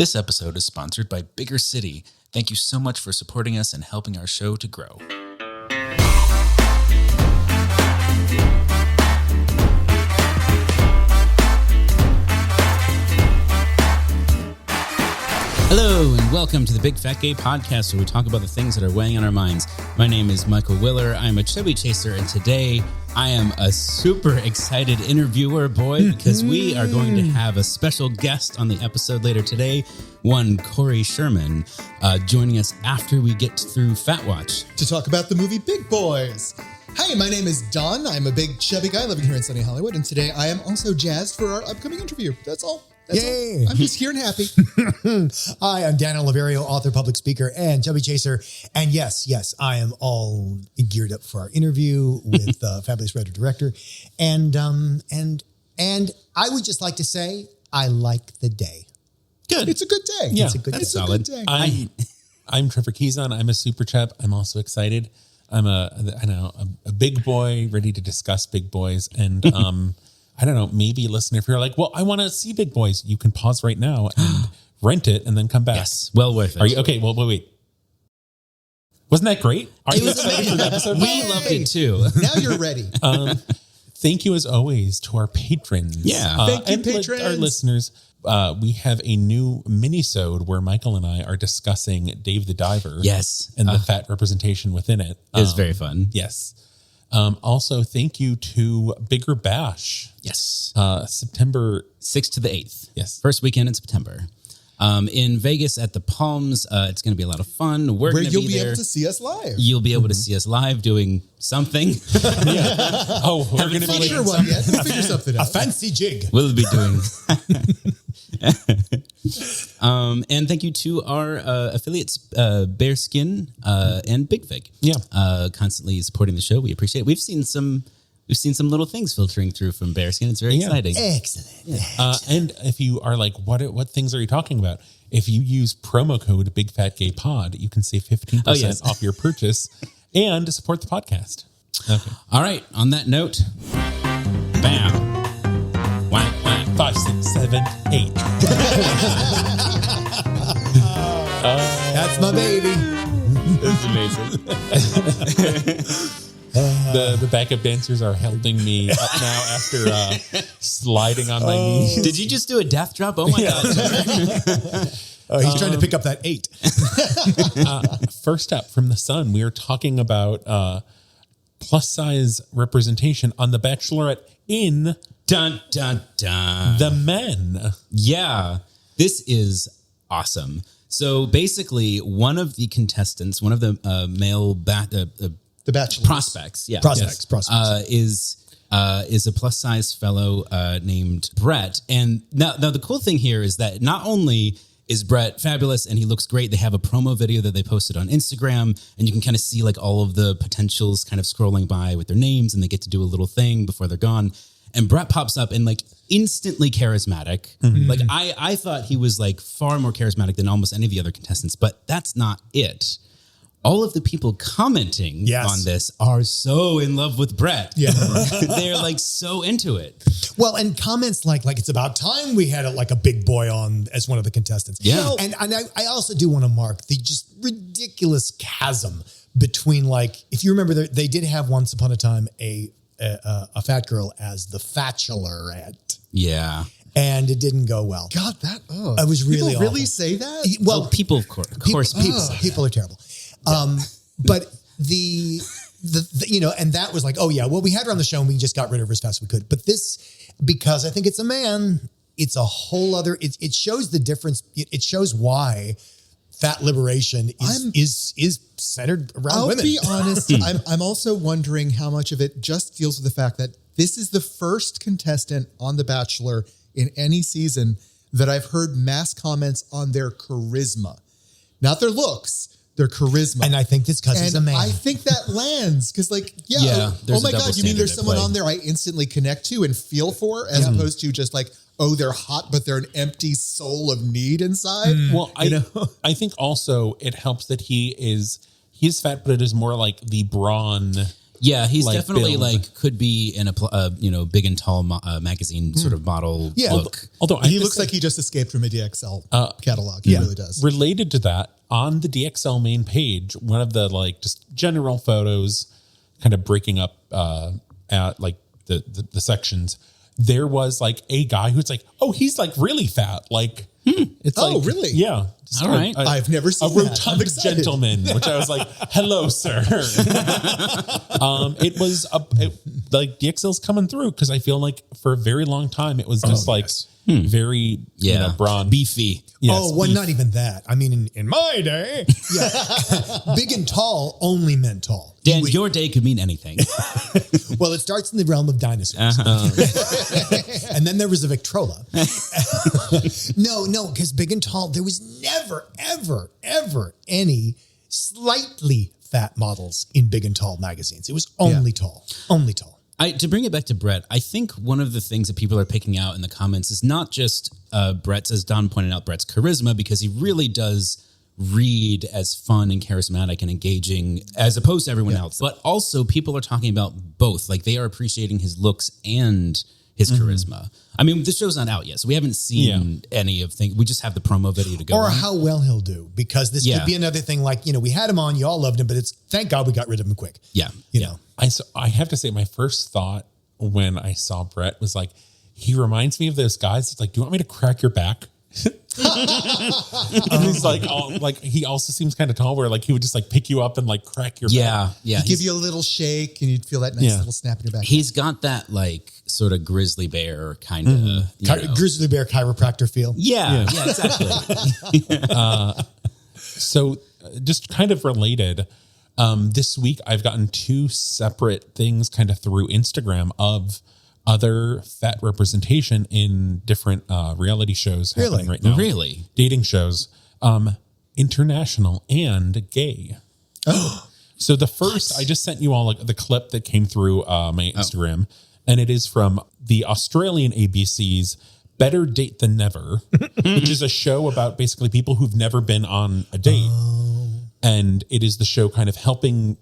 This episode is sponsored by Bigger City. Thank you so much for supporting us and helping our show to grow. Hello, and welcome to the Big Fat Gay Podcast, where we talk about the things that are weighing on our minds. My name is Michael Willer. I'm a chubby chaser, and today I am a super excited interviewer, boy, because we are going to have a special guest on the episode later today, one Corey Sherman, joining us after we get through Fat Watch. To talk about the movie Big Boys. Hi, my name is Don. I'm a big chubby guy living here in sunny Hollywood, and today I am also jazzed for our upcoming interview. That's all. Yay! I'm just here and happy. Hi, I'm Daniel Laverio, author, public speaker, and chubby chaser. And yes, I am all geared up for our interview with fabulous writer director. And I would just like to say I like the day. Good. It's a good day. Yeah, it's a good day. Solid. Good day. I'm Trevor Keyson. I'm a super chub. I'm also excited. I'm a big boy ready to discuss big boys. And I don't know, maybe listen, if you're like, well, I want to see Big Boys, you can pause right now and rent it and then come back. Yes, well worth it. Are you okay? Well, wait. Wasn't that great? Are you excited for the episode? We loved it too. Now you're ready. Thank you as always to our patrons. Yeah. Thank you, and patrons. Our listeners. We have a new mini-sode where Michael and I are discussing Dave the Diver. Yes. And the fat representation within it. It was very fun. Yes. Also, thank you to Bigger Bash. Yes. September 6th to the 8th. Yes. First weekend in September. In Vegas at the Palms. It's going to be a lot of fun. We're Where going to you'll be be there. able to see us live. You'll be able to see us live doing something. Oh, we're going to Not be sure what yet. We'll figure something A out. fancy jig. We'll be doing. And thank you to our affiliates, Bearskin and Big Fig. Yeah. Constantly supporting the show. We appreciate it. We've seen some little things filtering through from Bearskin. It's very exciting. Excellent. And if you are like, what things are you talking about? If you use promo code BigFatGayPod, you can save 15% off your purchase and support the podcast. Okay. All right. On that note, bam. Whack, whack. 5, 6, 7, 8. That's my baby. That's amazing. The backup dancers are helping me up now after sliding on my knees. Did you just do a death drop? Oh my God. He's trying to pick up that 8. First up from the Sun, we are talking about plus size representation on The Bachelorette in Dun, dun, dun. The Men. Yeah, this is awesome. So basically, one of the contestants, one of the male The Bachelor. prospects, is a plus size fellow named Brett. And now the cool thing here is that not only is Brett fabulous and he looks great, they have a promo video that they posted on Instagram, and you can kind of see like all of the potentials kind of scrolling by with their names, and they get to do a little thing before they're gone. And Brett pops up and like instantly charismatic. Mm-hmm. Like I thought he was like far more charismatic than almost any of the other contestants, but that's not it. All of the people commenting on this are so in love with Brett. Yeah. They're like so into it. Well, and comments like it's about time we had a big boy on as one of the contestants. Yeah. And I also do want to mark the just ridiculous chasm between if you remember, they did have once upon a time a fat girl as the Bachelorette. Yeah. And it didn't go well. God, it was really People really awful. say that? Well, people, of course, people are terrible. But the and that was we had her on the show and we just got rid of her as fast as we could. But this, because I think it's a man, it's a whole other, it shows the difference. It shows why fat liberation is centered around women. I'll be honest. I'm also wondering how much of it just deals with the fact that this is the first contestant on The Bachelor in any season that I've heard mass comments on their charisma, not their looks, their charisma. And I think that's because he's a man. I think that lands because oh my God, you mean there's someone on there I instantly connect to and feel for as opposed to just they're hot, but they're an empty soul of need inside. Well, I think also it helps that he's fat, but it is more like the brawn Yeah, he's like, definitely build. like could be in a Big and Tall magazine sort of model look. Although He looks like he just escaped from a DXL catalog. He really does. Related to that, on the DXL main page, one of the like just general photos, kind of breaking up at like the sections, there was like a guy who's like, oh, he's like really fat, like. It's like, really? Yeah. All right. I've never seen a that. I'm rotund excited. gentleman, which I was like, hello, sir. It was like DXL's coming through because I feel like for a very long time it was just very broad, beefy. Yes, not even that. I mean, in my day, big and tall only meant tall. Dan, your day could mean anything. Well, it starts in the realm of dinosaurs. And then there was a Victrola. No, because big and tall, there was never, ever, ever any slightly fat models in big and tall magazines. It was only tall, only tall. To bring it back to Brett, I think one of the things that people are picking out in the comments is not just Brett's, as Don pointed out, Brett's charisma, because he really does read as fun and charismatic and engaging as opposed to everyone else. But also people are talking about both. Like they are appreciating his looks and his charisma. I mean, the show's not out yet, so we haven't seen any of things. We just have the promo video to go Or on. how well he'll do, because this could be another thing like, we had him on, you all loved him, but it's thank God we got rid of him quick. Yeah. You know. I have to say, my first thought when I saw Brett was like, he reminds me of those guys. It's like, do you want me to crack your back? And he's like, he also seems kind of tall, where like he would just like pick you up and like crack your back. Yeah. He'd give you a little shake and you'd feel that nice little snap in your back. He's got that like sort of grizzly bear kind of Grizzly bear chiropractor feel. Yeah, exactly. So just kind of related, this week I've gotten 2 separate things kind of through Instagram of other fat representation in different reality shows happening right now. Really? Dating shows, international and gay. So the first, I just sent you all like the clip that came through my Instagram, and it is from the Australian ABC's Better Date Than Never, which is a show about basically people who've never been on a date. And it is the show kind of helping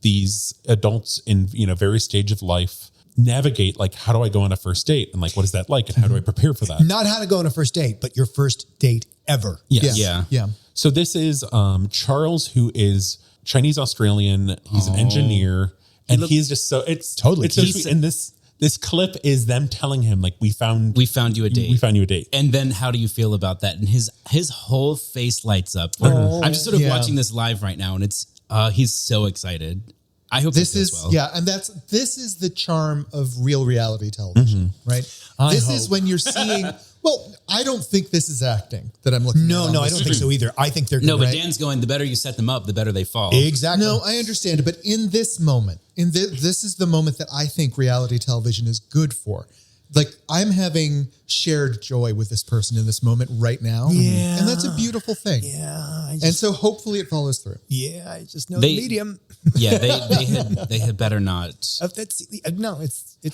these adults in, various stage of life navigate, like, how do I go on a first date? And like, what is that like? And how do I prepare for that? Not how to go on a first date, but your first date ever. Yes. Yeah. So this is Charles, who is Chinese Australian. He's an engineer, and he's just so it's so sweet. And this clip is them telling him like, we found you a date. We found you a date. And then how do you feel about that? And his whole face lights up. I'm just sort of watching this live right now, and it's he's so excited. I hope this is well. And this is the charm of real reality television, right? This is when you're seeing. Well, I don't think this is acting that I'm looking. No, I don't think so either. I think they're but Dan's going. The better you set them up, the better they fall. Exactly. No, I understand it, but in this moment, this is the moment that I think reality television is good for. Like, I'm having shared joy with this person in this moment right now. Yeah. And that's a beautiful thing. Yeah. And so hopefully it follows through. Yeah, I just know the medium. Yeah, they had better not. It's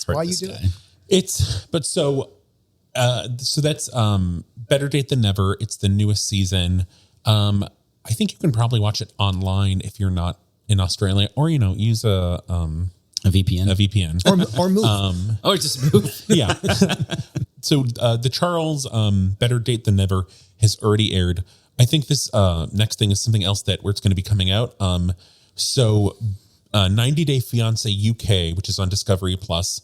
why you do it. So that's Better Date Than Never. It's the newest season. I think you can probably watch it online if you're not in Australia, or use a VPN. A VPN. Or move. Or just move. Yeah. So the Charles Better Date Than Never has already aired. I think this next thing is something else where it's going to be coming out. So 90 Day Fiancé UK, which is on Discovery Plus,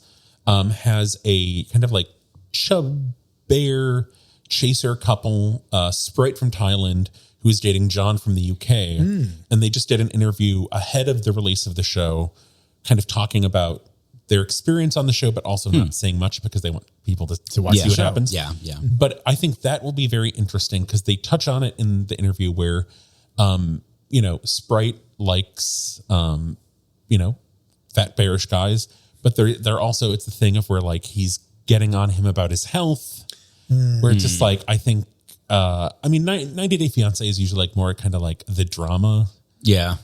has a kind of like chub bear chaser couple, Sprite from Thailand, who is dating John from the UK. And they just did an interview ahead of the release of the show, kind of talking about their experience on the show, but also not saying much because they want people to watch see what happens. Yeah. But I think that will be very interesting because they touch on it in the interview where, Sprite likes, fat bearish guys, but they're also, it's the thing of where like he's getting on him about his health, where it's just like, I think, 90 Day Fiancé is usually like more kind of like the drama. Yeah.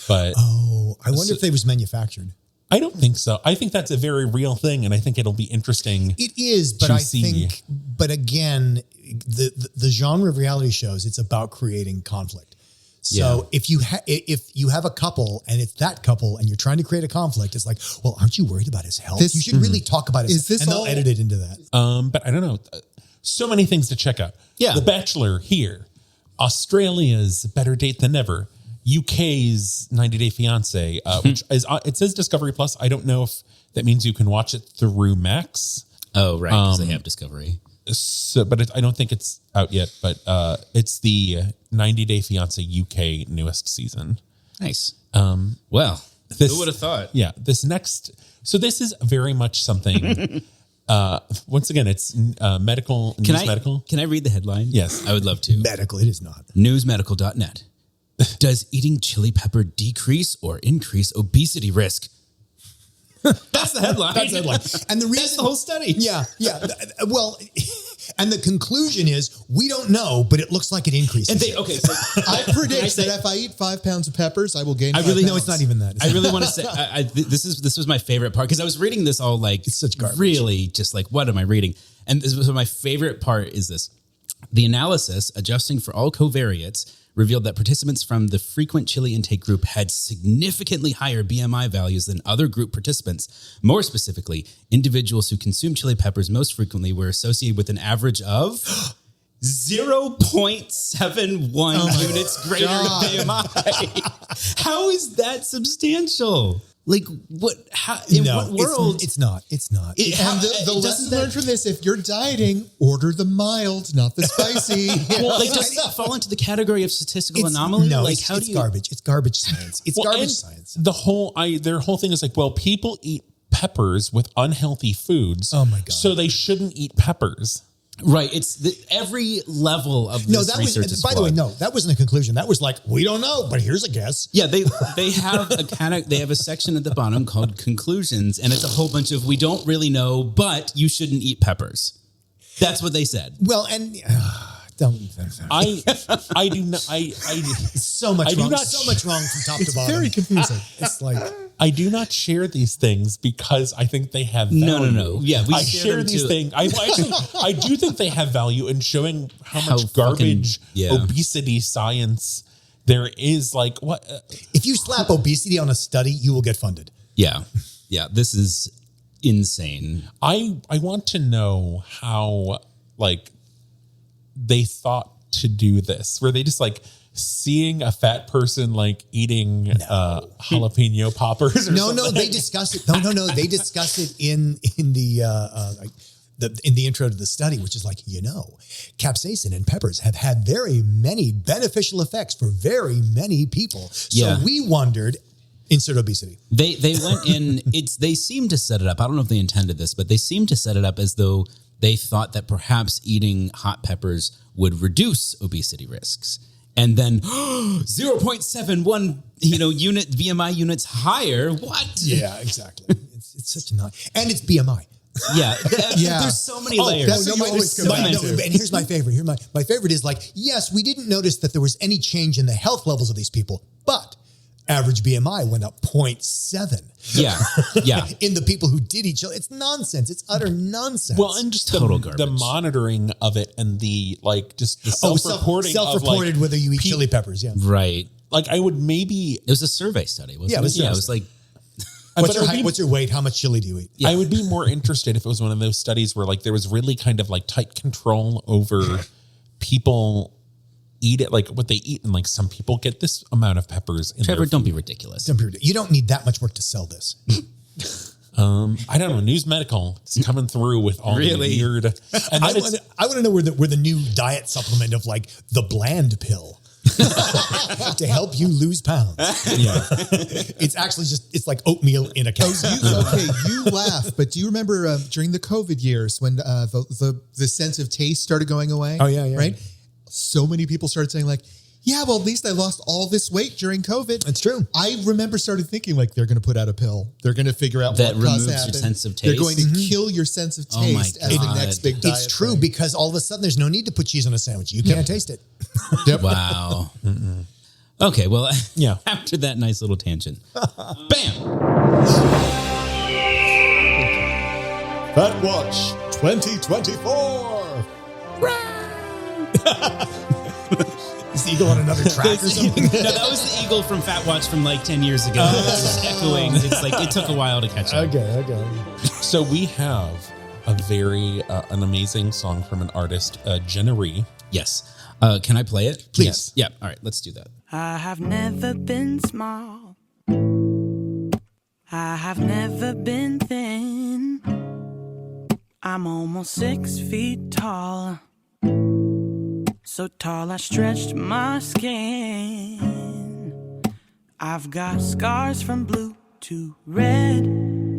But I wonder if they was manufactured. I don't think so. I think that's a very real thing, and I think it'll be interesting. It is, but but again, the genre of reality shows, it's about creating conflict. So if you have a couple and it's that couple and you're trying to create a conflict, it's like, well, aren't you worried about his health? You should really talk about his health. And they'll edit it into that. But I don't know. So many things to check out. Yeah. The Bachelor here. Australia's Better Date Than Ever. UK's 90 Day Fiancé, which is, it says Discovery Plus. I don't know if that means you can watch it through Max. Oh, right. Because they have Discovery. So, but I don't think it's out yet, but it's the 90 Day Fiancé UK newest season. Nice. Well, who would have thought? Yeah. This is very much something. Once again, it's medical. Medical. Can I read the headline? Yes. I would love to. Medical, it is not. Newsmedical.net. Does eating chili pepper decrease or increase obesity risk? That's the headline. That's the headline. And the reason, that's the whole study. Yeah. Well, and the conclusion is we don't know, but it looks like it increases. And so I predict that if I eat 5 pounds of peppers, I will gain. No, it's not even that. I really want to say this was my favorite part because I was reading this all like it's such garbage. Really just like what am I reading? And this was my favorite part is this. The analysis adjusting for all covariates revealed that participants from the frequent chili intake group had significantly higher BMI values than other group participants. More specifically, individuals who consume chili peppers most frequently were associated with an average of 0.71 units greater BMI. How is that substantial? Like what? How in what world? It's not. And the lesson learned from this: if you're dieting, order the mild, not the spicy. Well, like does that fall into the category of statistical anomaly? No, like it's garbage. It's garbage science. It's garbage science. Their whole thing is like, well, people eat peppers with unhealthy foods. Oh my God. So they shouldn't eat peppers. Right. It's every level of this research is by the way, no, that wasn't a conclusion. That was like, we don't know, but here's a guess. Yeah, they have they have a section at the bottom called conclusions, and it's a whole bunch of we don't really know, but you shouldn't eat peppers. That's what they said. Well, and I do not. So much wrong from top to bottom. Very confusing. It's like I do not share these things because I think they have value. No. Yeah, I share these things. I do think they have value in showing how much garbage obesity science there is. Like what? If you slap obesity on a study, you will get funded. Yeah. This is insane. I want to know how they thought to do this. Were they just like seeing a fat person like eating jalapeno poppers? Or something? They discuss it. No, they discuss it in the intro to the study, which is like, capsaicin and peppers have had very many beneficial effects for very many people. So we wondered, insert obesity. They went in. They seemed to set it up. I don't know if they intended this, but they seemed to set it up as though they thought that perhaps eating hot peppers would reduce obesity risks. And then 0.71, unit BMI units higher. What? Yeah, exactly. It's such a and it's BMI. Yeah. There's so many layers. And here's my favorite. My favorite is like, yes, we didn't notice that there was any change in the health levels of these people, but average BMI went up 0.7. Yeah. In the people who did each other. It's nonsense. It's utter nonsense. Well, and just the monitoring of it and the just the self-reporting. Self-reported whether you eat chili peppers. Yeah. Right. Like I would maybe. It was a survey study, wasn't it? It was like. What's your height? What's your weight? How much chili do you eat? Yeah. I would be more interested if it was one of those studies where there was really kind of tight control over people eat it, what they eat. And some people get this amount of peppers in Trevor, their don't food. be ridiculous. You don't need that much work to sell this. I don't know. News Medical is coming through with all the weird. And I want to know where the new diet supplement of the bland pill to help you lose pounds. Yeah. It's actually it's like oatmeal in a capsule. You laugh, but do you remember during the COVID years when the sense of taste started going away? Oh, yeah. Right? So many people started saying yeah, well, at least I lost all this weight during COVID. That's true. I remember started thinking they're going to put out a pill. They're going to figure out that what removes caused your it. sense of taste. They're going to kill your sense of taste as the next big diet. It's true thing. because all of a sudden there's no need to put cheese on a sandwich. You can't taste it. Yep. Wow. Okay, well, yeah. After that nice little tangent, bam. Fat Watch 2024. Is the eagle on another track or something? No, that was the eagle from Fat Watch from like 10 years ago. It's just echoing. It's like it took a while to catch up. Okay. So we have an amazing song from an artist, Jannarie. Yes. Can I play it? Please. Yes. Yeah. All right. Let's do that. I have never been small. I have never been thin. I'm almost 6 feet tall. So tall I stretched my skin. I've got scars from blue to red,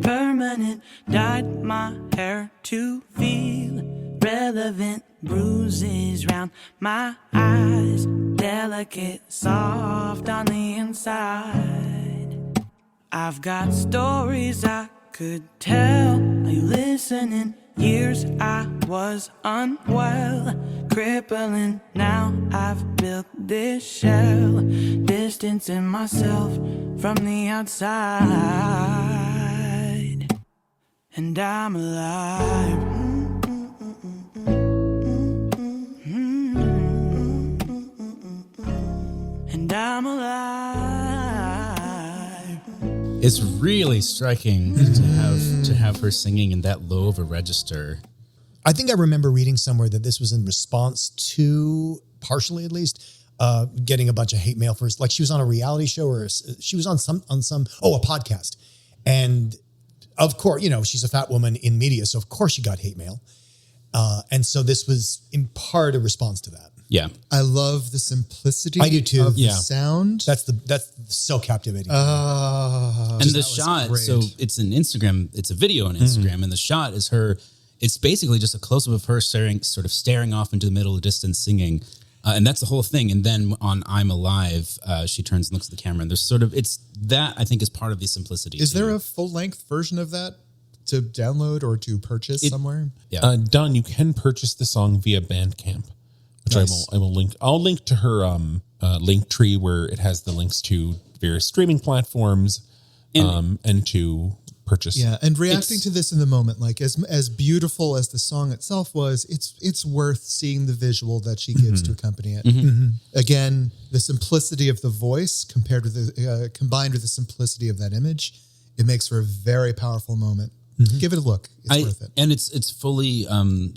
permanent. Dyed my hair to feel relevant. Bruises round my eyes, delicate, soft on the inside. I've got stories I could tell. Are you listening? Years I was unwell, crippling. Now I've built this shell, distancing myself from the outside. And I'm alive. And I'm alive. It's really striking to have her singing in that low of a register. I think I remember reading somewhere that this was in response to, partially at least, getting a bunch of hate mail first. Like she was on a reality show or she was on a podcast. And of course, she's a fat woman in media. So of course she got hate mail. And so this was in part a response to that. Yeah. I love the simplicity I do too. of the Yeah. sound. That's so captivating. And the shot, so it's an Instagram, it's a video on Instagram, and the shot is her, it's basically just a close-up of her staring off into the middle of the distance singing. And that's the whole thing. And then on I'm Alive, she turns and looks at the camera, and there's it's that I think is part of the simplicity. Is there a full-length version of that to download or to purchase somewhere? Yeah. Don, you can purchase the song via Bandcamp, which Nice. I will link. I'll link to her link tree where it has the links to various streaming platforms and to purchase. Yeah, and reacting to this in the moment, like as beautiful as the song itself was, it's worth seeing the visual that she gives to accompany it. Again, the simplicity of the voice combined with the simplicity of that image, it makes for a very powerful moment. Give it a look; it's worth it. And it's fully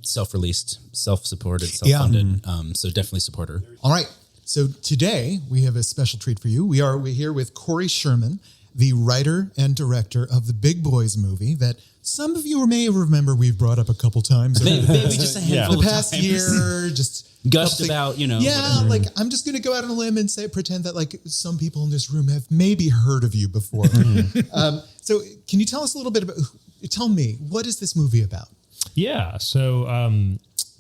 self-released, self-supported, self-funded. So definitely support her. All right. So today we have a special treat for you. We're here with Corey Sherman, the writer and director of the Big Boys movie that some of you may remember we've brought up a couple times. Maybe just a handful the of past times. year, just Gushed something- about, Yeah, whatever. like I'm just going to go out on a limb and pretend that like some people in this room have maybe heard of you before. So can you tell us a little bit about, tell me, what is this movie about? Yeah. So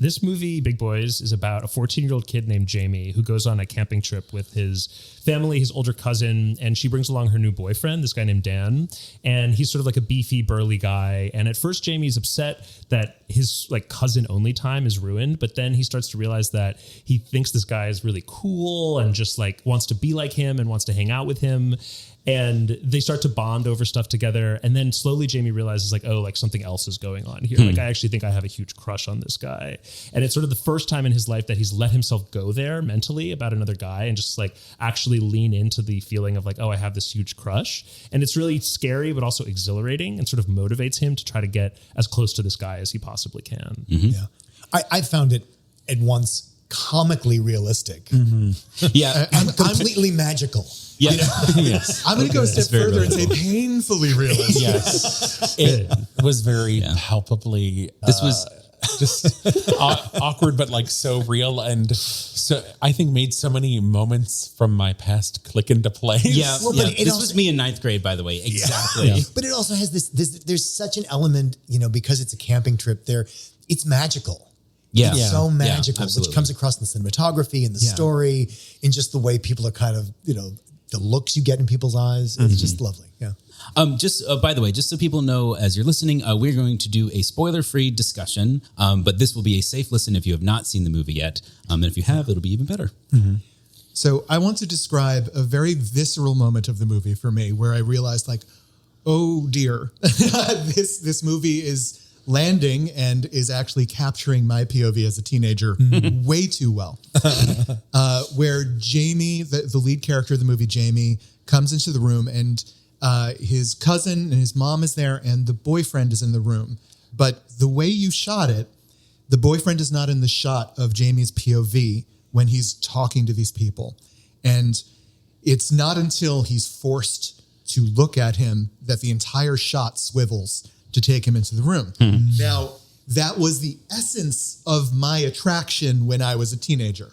this movie, Big Boys, is about a 14-year-old kid named Jamie who goes on a camping trip with his family, his older cousin, and she brings along her new boyfriend, this guy named Dan. And he's sort of like a beefy, burly guy. And at first, Jamie's upset that his cousin only time is ruined. But then he starts to realize that he thinks this guy is really cool and just wants to be like him and wants to hang out with him. And they start to bond over stuff together. And then slowly Jamie realizes something else is going on here. I actually think I have a huge crush on this guy. And it's sort of the first time in his life that he's let himself go there mentally about another guy and just actually lean into the feeling of I have this huge crush. And it's really scary, but also exhilarating and sort of motivates him to try to get as close to this guy as he possibly can. Yeah. I found it at once comically realistic Yeah. and completely magical. Yeah. Yes. I'm going to go a step very further and say painfully realistic. Yes. It was very palpably. This was just awkward, but so real, and so I think made so many moments from my past click into place. Yeah, Well, but it this also- was me in 9th grade, by the way. Exactly. Yeah. But it also has this, there's such an element, because it's a camping trip there, it's magical. Yeah. It's so magical, which absolutely. comes across in the cinematography and the story, in just the way people are kind of, the looks you get in people's eyes. It's just lovely. Yeah. By the way, just so people know, as you're listening, we're going to do a spoiler-free discussion, but this will be a safe listen if you have not seen the movie yet. And if you have, it'll be even better. So I want to describe a very visceral moment of the movie for me where I realized oh dear, this movie is landing and is actually capturing my POV as a teenager way too well. Where Jamie, the lead character of the movie, Jamie, comes into the room and his cousin and his mom is there and the boyfriend is in the room. But the way you shot it, the boyfriend is not in the shot of Jamie's POV when he's talking to these people. And it's not until he's forced to look at him that the entire shot swivels to take him into the room. Now, that was the essence of my attraction when I was a teenager.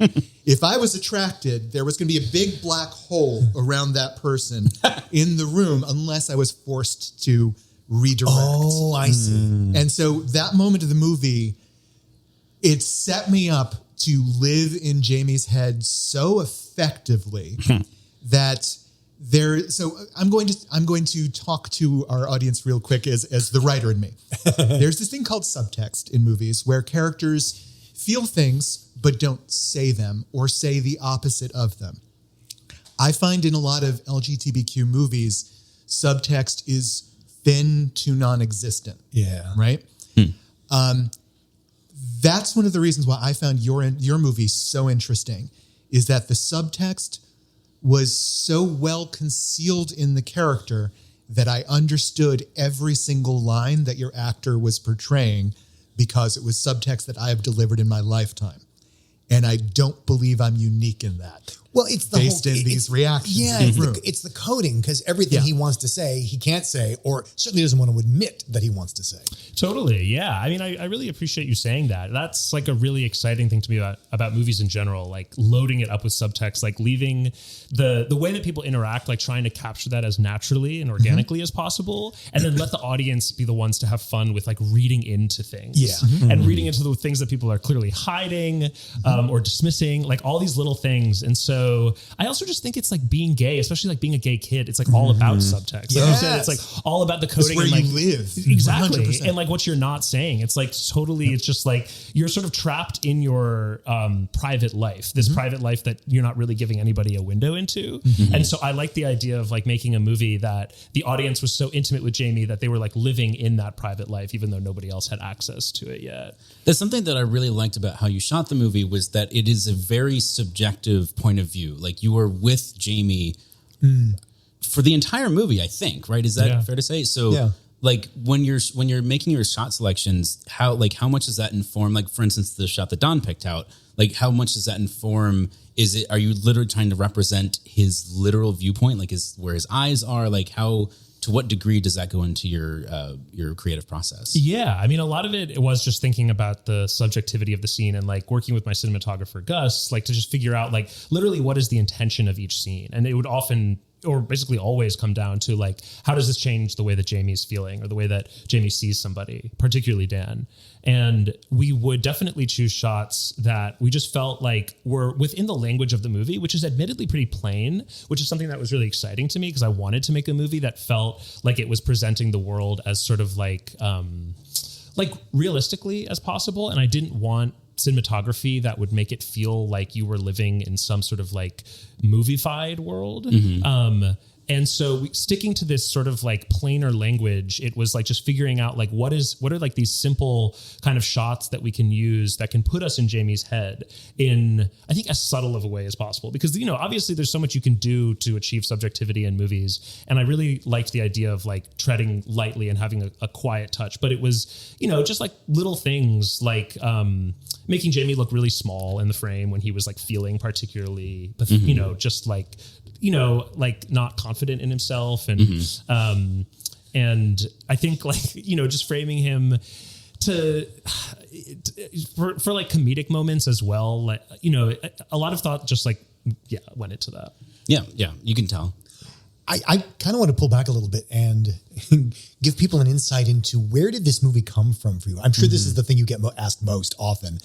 If I was attracted, there was going to be a big black hole around that person in the room unless I was forced to redirect. Oh, I see. And so that moment of the movie, it set me up to live in Jamie's head so effectively that so I'm going to talk to our audience real quick as the writer in me. There's this thing called subtext in movies where characters feel things but don't say them or say the opposite of them. I find in a lot of LGBTQ movies, subtext is thin to non-existent. Yeah. Right? That's one of the reasons why I found your movie so interesting, is that the subtext was so well concealed in the character that I understood every single line that your actor was portraying because it was subtext that I have delivered in my lifetime. And I don't believe I'm unique in that. Well, it's the based in these reactions. Yeah, it's the coding, because everything he wants to say, he can't say, or certainly doesn't want to admit that he wants to say. Totally. Yeah. I mean, I really appreciate you saying that. That's like a really exciting thing to me about movies in general, like loading it up with subtext, like leaving the way that people interact, like trying to capture that as naturally and organically as possible. And then let the audience be the ones to have fun with like reading into things. Yeah. And reading into the things that people are clearly hiding or dismissing, like all these little things. And so I also just think it's like being gay, especially like being a gay kid. It's like all about subtext. Like you said, it's like all about the coding. It's where and you like, live. Exactly. 100%. And like what you're not saying. It's like totally, it's just like you're sort of trapped in your private life, this private life that you're not really giving anybody a window into. And so I like the idea of like making a movie that the audience was so intimate with Jamie that they were like living in that private life, even though nobody else had access to it yet. There's something that I really liked about how you shot the movie was that it is a very subjective point of view. Like you were with Jamie for the entire movie, I think, right? Is that fair to say? So like when you're making your shot selections, how much does that inform, like for instance, the shot that Don picked out, like how much does that inform? Are you literally trying to represent his literal viewpoint? Like where his eyes are, like to what degree does that go into your creative process? Yeah, I mean, a lot of it was just thinking about the subjectivity of the scene and like working with my cinematographer, Gus, like to just figure out like literally what is the intention of each scene. And it would often or basically always come down to like, how does this change the way that Jamie's feeling or the way that Jamie sees somebody, particularly Dan? And we would definitely choose shots that we just felt like were within the language of the movie, which is admittedly pretty plain, which is something that was really exciting to me because I wanted to make a movie that felt like it was presenting the world as sort of like realistically as possible. And I didn't want cinematography that would make it feel like you were living in some sort of like movie-fied world. And so sticking to this sort of like plainer language, it was like just figuring out like what are like these simple kind of shots that we can use that can put us in Jamie's head in, I think, as subtle of a way as possible. Because, you know, obviously there's so much you can do to achieve subjectivity in movies. And I really liked the idea of like treading lightly and having a quiet touch. But it was, you know, just like little things like making Jamie look really small in the frame when he was like feeling particularly, you know, just like, you know, like not confident in himself. And, and I think like, you know, just framing him for like comedic moments as well. Like, you know, a lot of thought just like, went into that. Yeah. You can tell. I kind of want to pull back a little bit and give people an insight into where did this movie come from for you? I'm sure this is the thing you get asked most often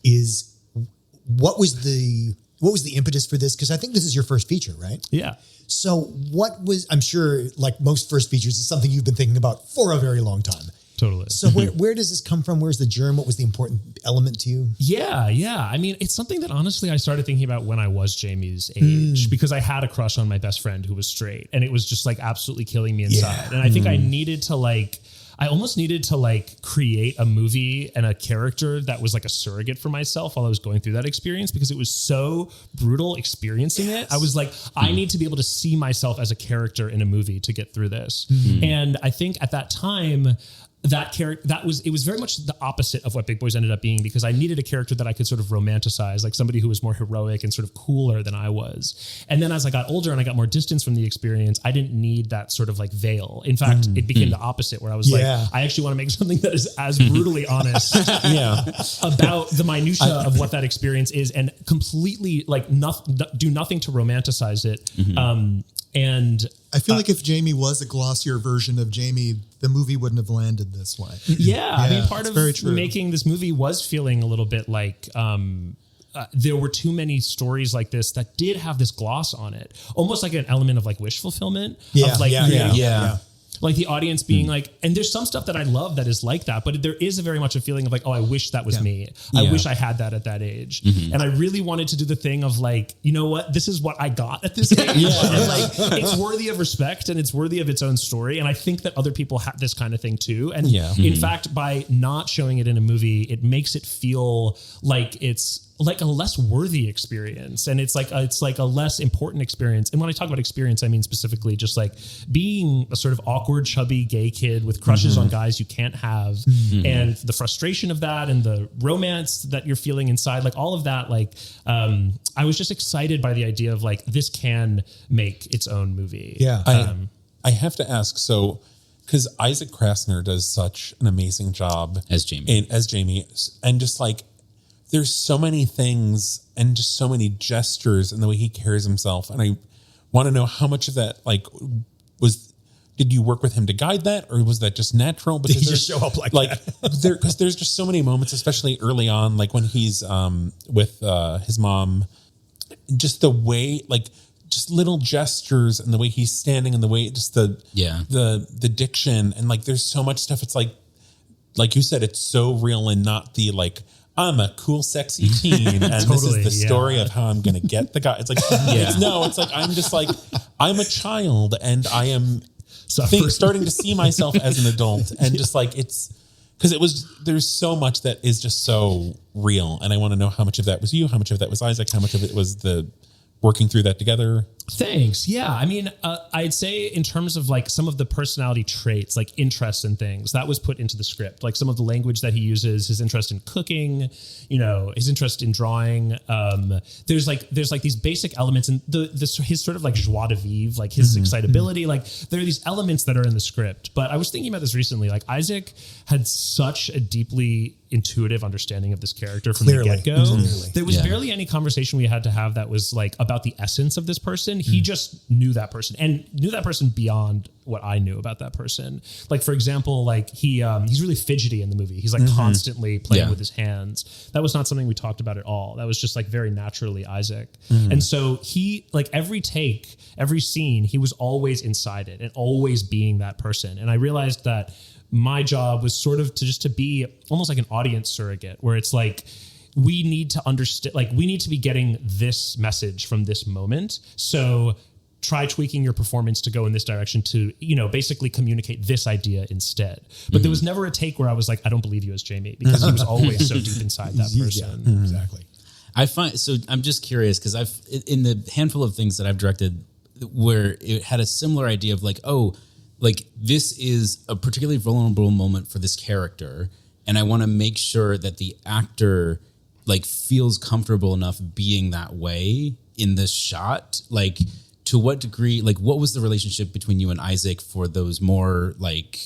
is what was the impetus for this? Because I think this is your first feature, right? Yeah. So what was, I'm sure like most first features is something you've been thinking about for a very long time. Totally. So where does this come from? Where's the germ? What was the important element to you? Yeah. I mean, it's something that honestly I started thinking about when I was Jamie's age because I had a crush on my best friend who was straight and it was just like absolutely killing me inside. And I think I needed to like, I almost needed to like create a movie and a character that was like a surrogate for myself while I was going through that experience, because it was so brutal experiencing it. I was like, I need to be able to see myself as a character in a movie to get through this. And I think at that time, that character, it was very much the opposite of what Big Boys ended up being, because I needed a character that I could sort of romanticize, like somebody who was more heroic and sort of cooler than I was. And then as I got older and I got more distance from the experience, I didn't need that sort of like veil. In fact, it became the opposite, where I was like, I actually want to make something that is as brutally honest about the minutia of what that experience is, and completely like do nothing to romanticize it. And I feel like if Jamie was a glossier version of Jamie, the movie wouldn't have landed this way. I mean, part of making this movie was feeling a little bit like there were too many stories like this that did have this gloss on it, almost like an element of like wish fulfillment. Like the audience being like, and there's some stuff that I love that is like that, but there is very much a feeling of like, oh, I wish that was me. I wish I had that at that age. And I really wanted to do the thing of like, you know what, this is what I got at this age. And like, it's worthy of respect and it's worthy of its own story. And I think that other people have this kind of thing too. And in fact, by not showing it in a movie, it makes it feel like it's like a less worthy experience. And it's like a less important experience. And when I talk about experience, I mean specifically just like being a sort of awkward, chubby gay kid with crushes on guys you can't have. And the frustration of that and the romance that you're feeling inside, like all of that, like, I was just excited by the idea of like, this can make its own movie. I have to ask, so, because Isaac Krasner does such an amazing job as Jamie, and just like, there's so many things and just so many gestures and the way he carries himself. And I want to know how much of that, like, did you work with him to guide that, or was that just natural? Because did he just show up like that? Because there's just so many moments, especially early on, like when he's with his mom, just the way, like, just little gestures and the way he's standing and the way just the diction, and like there's so much stuff. It's like you said, it's so real and not the like, I'm a cool, sexy teen, and this is the story of how I'm going to get the guy. It's like, it's like, I'm just like, I'm a child and I am starting to see myself as an adult, and just like, it's because there's so much that is just so real. And I want to know how much of that was you, how much of that was Isaac, how much of it was the working through that together. Thanks. Yeah. I mean, I'd say in terms of like some of the personality traits, like interests and things, that was put into the script. Like some of the language that he uses, his interest in cooking, his interest in drawing. There's like these basic elements, and his sort of like joie de vivre, like his excitability. Like there are these elements that are in the script. But I was thinking about this recently. Like Isaac had such a deeply intuitive understanding of this character from the get-go. There was barely any conversation we had to have that was like about the essence of this person. He just knew that person, and knew that person beyond what I knew about that person. Like, for example, like he's really fidgety in the movie. He's like constantly playing with his hands. That was not something we talked about at all. That was just like very naturally Isaac. And so he, like every take, every scene, he was always inside it and always being that person. And I realized that my job was sort of to be almost like an audience surrogate, where it's like, we need to understand, like we need to be getting this message from this moment. So try tweaking your performance to go in this direction to, basically communicate this idea instead. But there was never a take where I was like, I don't believe you as Jamie, because he was always so deep inside that person. Yeah, exactly. I'm just curious, because in the handful of things that I've directed where it had a similar idea of like, oh, like this is a particularly vulnerable moment for this character, and I want to make sure that the actor like feels comfortable enough being that way in this shot. Like, to what degree, like what was the relationship between you and Isaac for those more like,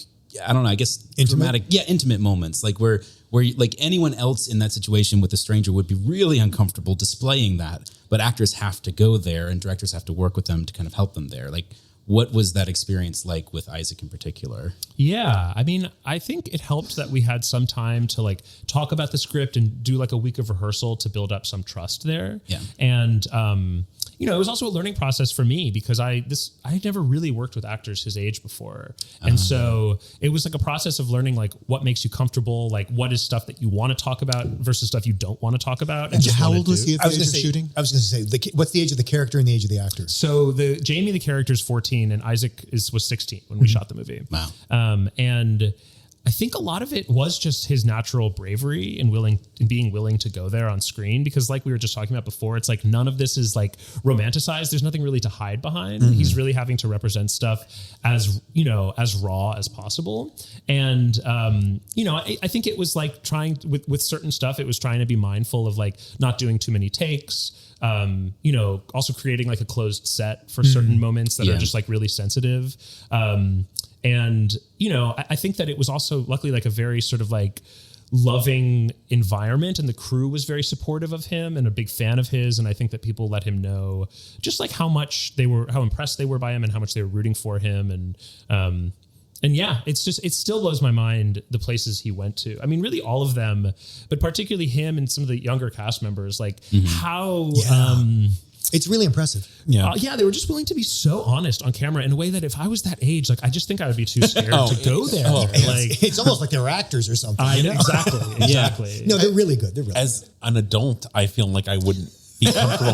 I don't know, I guess intimate moments, like where like anyone else in that situation with a stranger would be really uncomfortable displaying that, but actors have to go there and directors have to work with them to kind of help them there. Like, what was that experience like with Isaac in particular? Yeah, I mean, I think it helped that we had some time to like talk about the script and do like a week of rehearsal to build up some trust there. Yeah. And, it was also a learning process for me, because I never really worked with actors his age before. And so it was like a process of learning like what makes you comfortable, like what is stuff that you want to talk about versus stuff you don't want to talk about. And how old was he at the age of shooting? I was going to say, what's the age of the character and the age of the actor? So Jamie, the character, is 14, and Isaac was 16 when we shot the movie. Wow. And I think a lot of it was just his natural bravery and being willing to go there on screen, because like we were just talking about before, it's like none of this is like romanticized. There's nothing really to hide behind. Mm-hmm. He's really having to represent stuff as, as raw as possible. And, I think it was like trying with certain stuff, it was trying to be mindful of like not doing too many takes, also creating like a closed set for certain moments that are just like really sensitive. And, I think that it was also luckily like a very sort of like loving environment, and the crew was very supportive of him and a big fan of his. And I think that people let him know just like how impressed they were by him and how much they were rooting for him. And yeah, it still blows my mind the places he went to. I mean, really all of them, but particularly him and some of the younger cast members, like how, it's really impressive. Yeah. They were just willing to be so honest on camera in a way that if I was that age, like, I just think I would be too scared to go there. It's almost like they're actors or something. I know. Exactly. No, they're really good. They're really As an adult, I feel like I wouldn't be comfortable.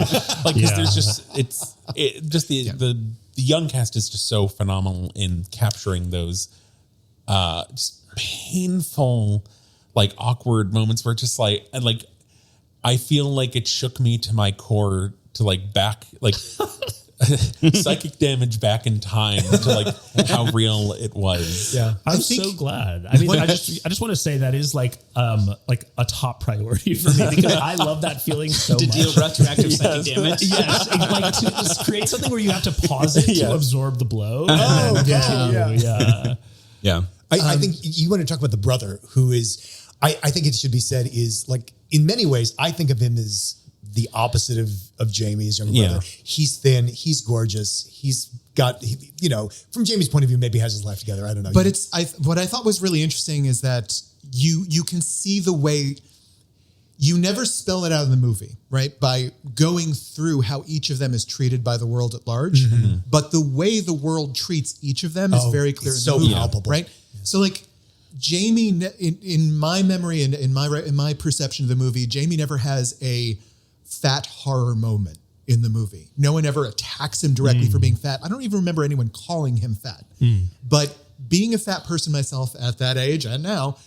Because there's just, the young cast is just so phenomenal in capturing those, just painful, like awkward moments where it's just like, and like, I feel like it shook me to my core to like back, like psychic damage back in time to like how real it was. Yeah. I'm so glad. I mean, I just want to say that is like a top priority for me, because I love that feeling so much. To deal retroactive psychic damage. Yes. Like to just create something where you have to pause it to absorb the blow. Yeah. I think you want to talk about the brother who is, I think it should be said, is like, in many ways, I think of him as the opposite of Jamie's younger brother. He's thin, he's gorgeous, he's got, from Jamie's point of view, maybe has his life together. I don't know. But what I thought was really interesting is that you can see the way, you never spell it out in the movie, right? By going through how each of them is treated by the world at large. Mm-hmm. But the way the world treats each of them is very clear. It's so palpable. Right? Yeah. So like, Jamie, in my memory and in my perception of the movie, Jamie never has a fat horror moment in the movie. No one ever attacks him directly for being fat. I don't even remember anyone calling him fat. But being a fat person myself at that age and now,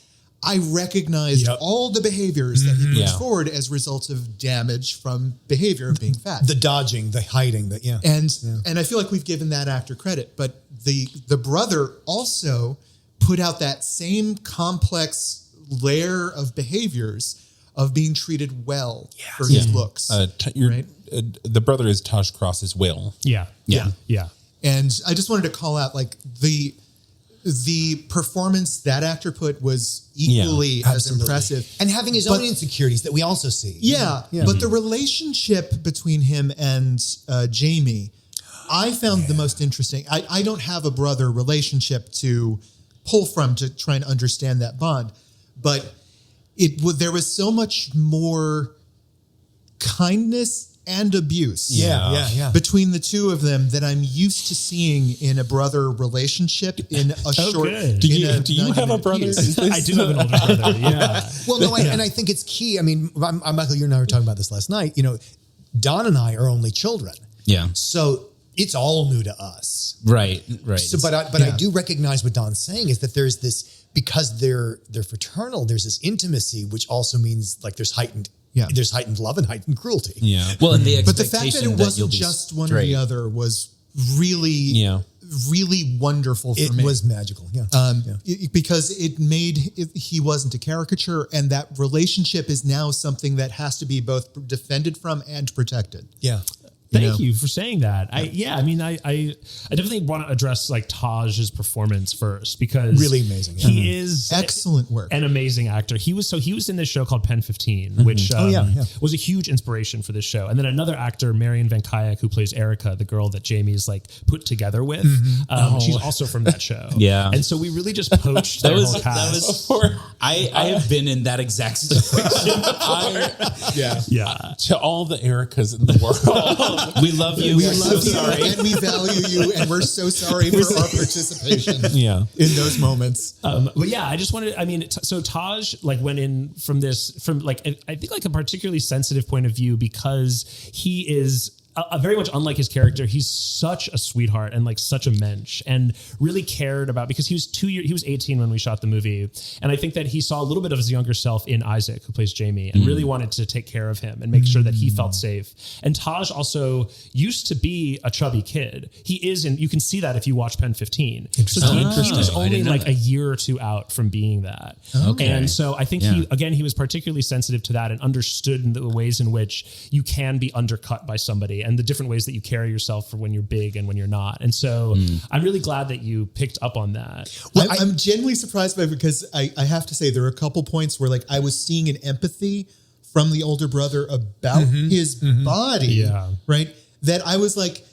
I recognized all the behaviors that he puts forward as results of damage from behavior of being fat. The dodging, the hiding, and I feel like we've given that actor credit. But the brother also put out that same complex layer of behaviors of being treated well for his looks. Right? The brother is Tosh Cross's Will. Yeah. And I just wanted to call out like the performance that actor put was equally as impressive. And having his own insecurities that we also see. Yeah. But the relationship between him and Jamie, I found the most interesting. I don't have a brother relationship to pull from to try and understand that bond, but there was so much more kindness and abuse between the two of them that I'm used to seeing in a brother relationship in a short. Good. Do you have a brother? I do have an older brother. Yeah. Well, no, and I think it's key. I mean, Michael, you and I were talking about this last night. Don and I are only children. Yeah. So it's all new to us. Right. So, but I do recognize what Don's saying is that there's this, because they're fraternal, there's this intimacy, which also means like there's heightened love and heightened cruelty. Yeah. Well, and the fact that it wasn't just one or the other was really, really wonderful for me. It was magical. Because he wasn't a caricature, and that relationship is now something that has to be both defended from and protected. Yeah. Thank you for saying that. I definitely want to address like Taj's performance first, because really amazing. He is excellent work, an amazing actor. He was in this show called Pen 15, which was a huge inspiration for this show. And then another actor, Marion Van Kayak, who plays Erica, the girl that Jamie's like put together with. She's also from that show. Yeah. And so we really just poached their whole cast. I have been in that exact situation. To all the Ericas in the world. We love you. We're so sorry, and we value you, and we're so sorry for our participation. In those moments. But yeah, I just wanted. I mean, so Taj like went in from like I think like a particularly sensitive point of view, because he is very much unlike his character. He's such a sweetheart and like such a mensch, and really cared about, because he was 18 when we shot the movie. And I think that he saw a little bit of his younger self in Isaac, who plays Jamie, and really wanted to take care of him and make sure that he felt safe. And Taj also used to be a chubby kid. He is, and you can see that if you watch Pen 15. So he was only like a year or two out from being that. Okay. And so I think he was particularly sensitive to that and understood the ways in which you can be undercut by somebody and the different ways that you carry yourself for when you're big and when you're not. And so I'm really glad that you picked up on that. Well, I'm genuinely surprised by it, because I have to say there are a couple points where like I was seeing an empathy from the older brother about his body, right? That I was like,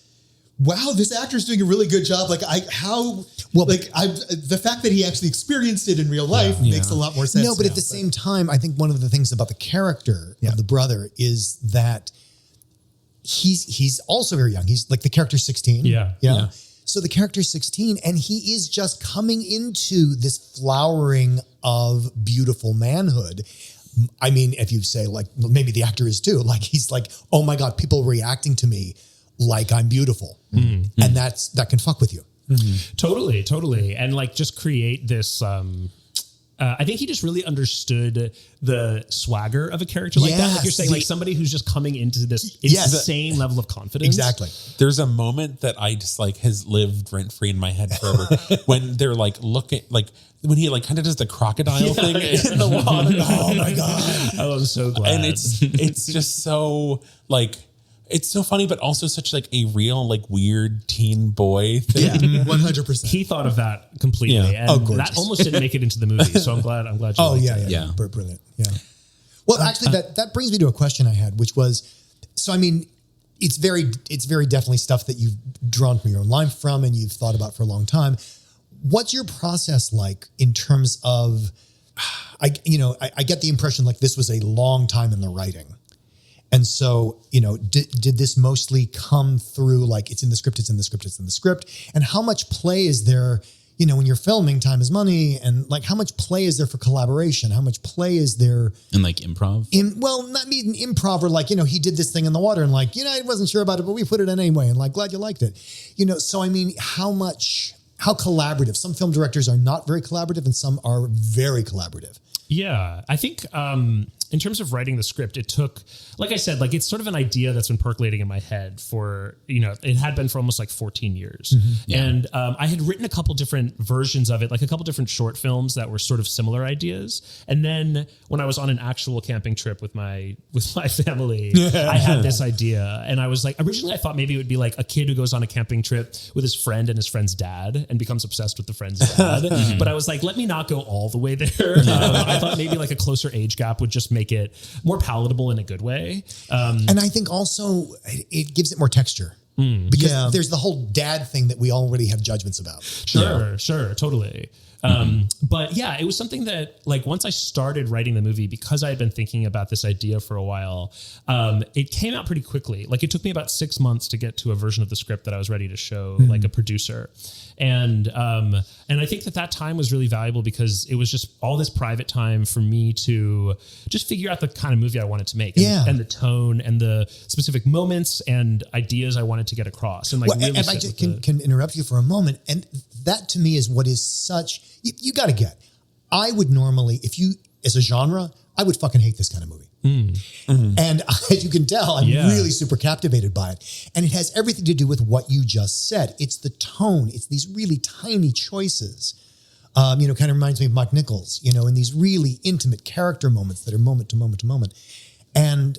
wow, this actor's doing a really good job. Like the fact that he actually experienced it in real life makes a lot more sense. No, but at the same time, I think one of the things about the character of the brother is that he's also very young. He's like the character's 16. Yeah. So the character's 16, and he is just coming into this flowering of beautiful manhood. I mean, if you say like, maybe the actor is too, like he's like, oh my God, people reacting to me like I'm beautiful. And that can fuck with you. Totally. And like just create this, I think he just really understood the swagger of a character like that. Like you're saying, like somebody who's just coming into this insane level of confidence. Exactly. There's a moment that I just like has lived rent free in my head forever when they're like looking, like when he like kind of does the crocodile thing in the water. Oh my God. I was so glad. And it's just so like, it's so funny, but also such like a real like weird teen boy thing. Yeah, 100%. He thought of that completely, and that almost didn't make it into the movie. So I'm glad. You liked it. Yeah. Brilliant. Yeah. Well, actually, that brings me to a question I had, which was, so I mean, it's very definitely stuff that you've drawn from your own life from, and you've thought about for a long time. What's your process like in terms of, I get the impression like this was a long time in the writing. And so, did this mostly come through like it's in the script? And how much play is there, when you're filming, time is money, and like how much play is there for collaboration? How much play is there in like improv? Not even improv or like, he did this thing in the water and like, I wasn't sure about it, but we put it in anyway and like, glad you liked it. So I mean, how collaborative? Some film directors are not very collaborative and some are very collaborative. Yeah, I think in terms of writing the script, it took, like I said, like it's sort of an idea that's been percolating in my head for, it had been for almost like 14 years. And I had written a couple different versions of it, like a couple different short films that were sort of similar ideas. And then when I was on an actual camping trip with my family, I had this idea. And I was like, originally I thought maybe it would be like a kid who goes on a camping trip with his friend and his friend's dad and becomes obsessed with the friend's dad. But I was like, let me not go all the way there. I thought maybe like a closer age gap would just make it more palatable in a good way. And I think also it gives it more texture because there's the whole dad thing that we already have judgments about. Sure. Totally. But yeah, it was something that like once I started writing the movie, because I had been thinking about this idea for a while, it came out pretty quickly. Like it took me about 6 months to get to a version of the script that I was ready to show like a producer. And I think that time was really valuable because it was just all this private time for me to just figure out the kind of movie I wanted to make and the tone and the specific moments and ideas I wanted to get across. And like, really if I just can interrupt you for a moment. And that to me is what is such, you got to get, I would normally, if you, as a genre, I would fucking hate this kind of movie. And as you can tell, I'm really super captivated by it. And it has everything to do with what you just said. It's the tone. It's these really tiny choices. Kind of reminds me of Mike Nichols, in these really intimate character moments that are moment to moment to moment. And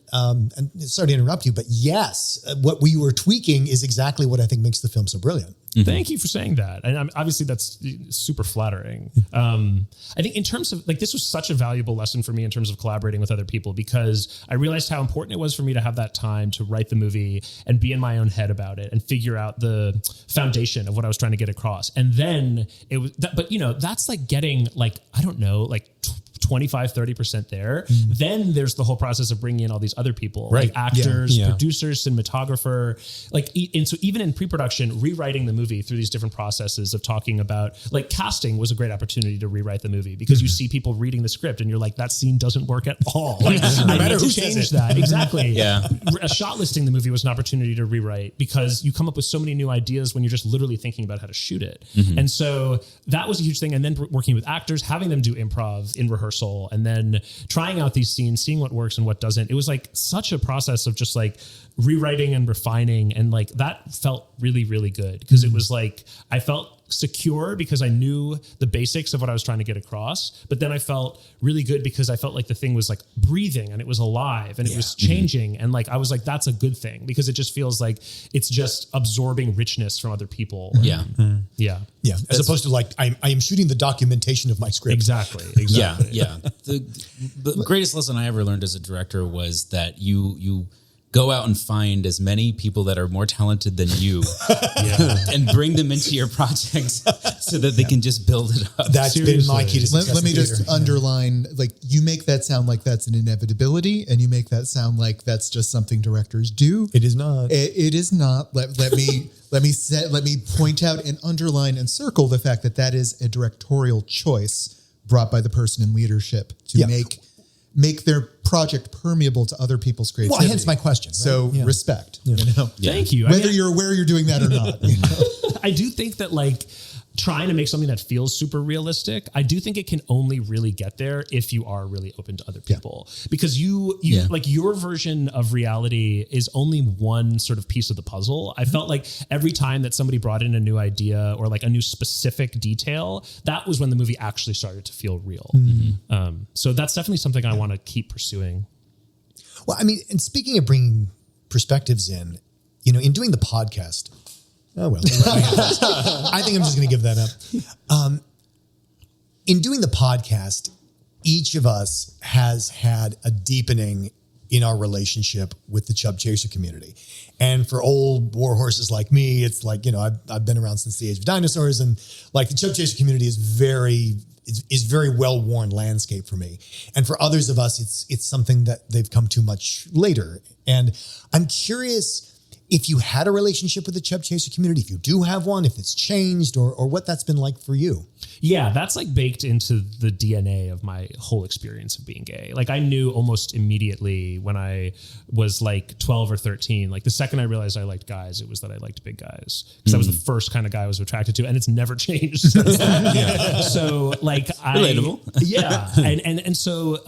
sorry to interrupt you, but yes, what we were tweaking is exactly what I think makes the film so brilliant. Thank you for saying that. And obviously that's super flattering. I think in terms of like, this was such a valuable lesson for me in terms of collaborating with other people, because I realized how important it was for me to have that time to write the movie and be in my own head about it and figure out the foundation of what I was trying to get across. And then it was, but that's like getting like, I don't know, like 25, 30% there. Then there's the whole process of bringing in all these other people, Right. like actors, Yeah. producers, cinematographer, and so even in pre-production, rewriting the movie through these different processes of talking about, like, casting was a great opportunity to rewrite the movie because you see people reading the script and you're like, that scene doesn't work at all. Like, I matter need who to says change it. that. Exactly. Yeah. A shot listing the movie was an opportunity to rewrite because you come up with so many new ideas when you're just literally thinking about how to shoot it. And so that was a huge thing. And then working with actors, having them do improv in rehearsal, and then trying out these scenes, seeing what works and what doesn't. It was like such a process of just like rewriting and refining. And like that felt really, really good because it was like, I felt secure because I knew the basics of what I was trying to get across. But then I felt really good because I felt like the thing was like breathing and it was alive and it was changing. And like, I was like, that's a good thing because it just feels like it's just absorbing richness from other people. Yeah. Yeah. Yeah. As opposed to like, I am shooting the documentation of my script. Exactly. Yeah. The greatest lesson I ever learned as a director was that you go out and find as many people that are more talented than you and bring them into your projects so that they can just build it up. That's been my key to success. Let me in just theater. underline, like, you make that sound like that's an inevitability, and you make that sound like that's just something directors do. It is not. It is not. Let me point out and underline and circle the fact that that is a directorial choice brought by the person in leadership to make their project permeable to other people's creativity. Well, hence my question. Right? So respect, you know, Thank you. whether you're aware you're doing that or not. You know? I do think that like trying to make something that feels super realistic, I do think it can only really get there if you are really open to other people because you like your version of reality is only one sort of piece of the puzzle. I felt like every time that somebody brought in a new idea or like a new specific detail, that was when the movie actually started to feel real. So that's definitely something I want to keep pursuing. Well, I mean, and speaking of bringing perspectives in, you know, in doing the podcast, oh, well, I think I'm just going to give that up. In doing the podcast, each of us has had a deepening in our relationship with the Chub Chaser community. And for old war horses like me, it's like, you know, I've been around since the age of dinosaurs, and like the Chub Chaser community is very well-worn landscape for me. And for others of us, it's something that they've come to much later. And I'm curious if you had a relationship with the Chub Chaser community, if you do have one, if it's changed or what that's been like for you. Yeah, that's like baked into the DNA of my whole experience of being gay. Like I knew almost immediately when I was like 12 or 13, like the second I realized I liked guys, it was that I liked big guys because that was the first kind of guy I was attracted to, and it's never changed since then. So like Relatable. Yeah. And so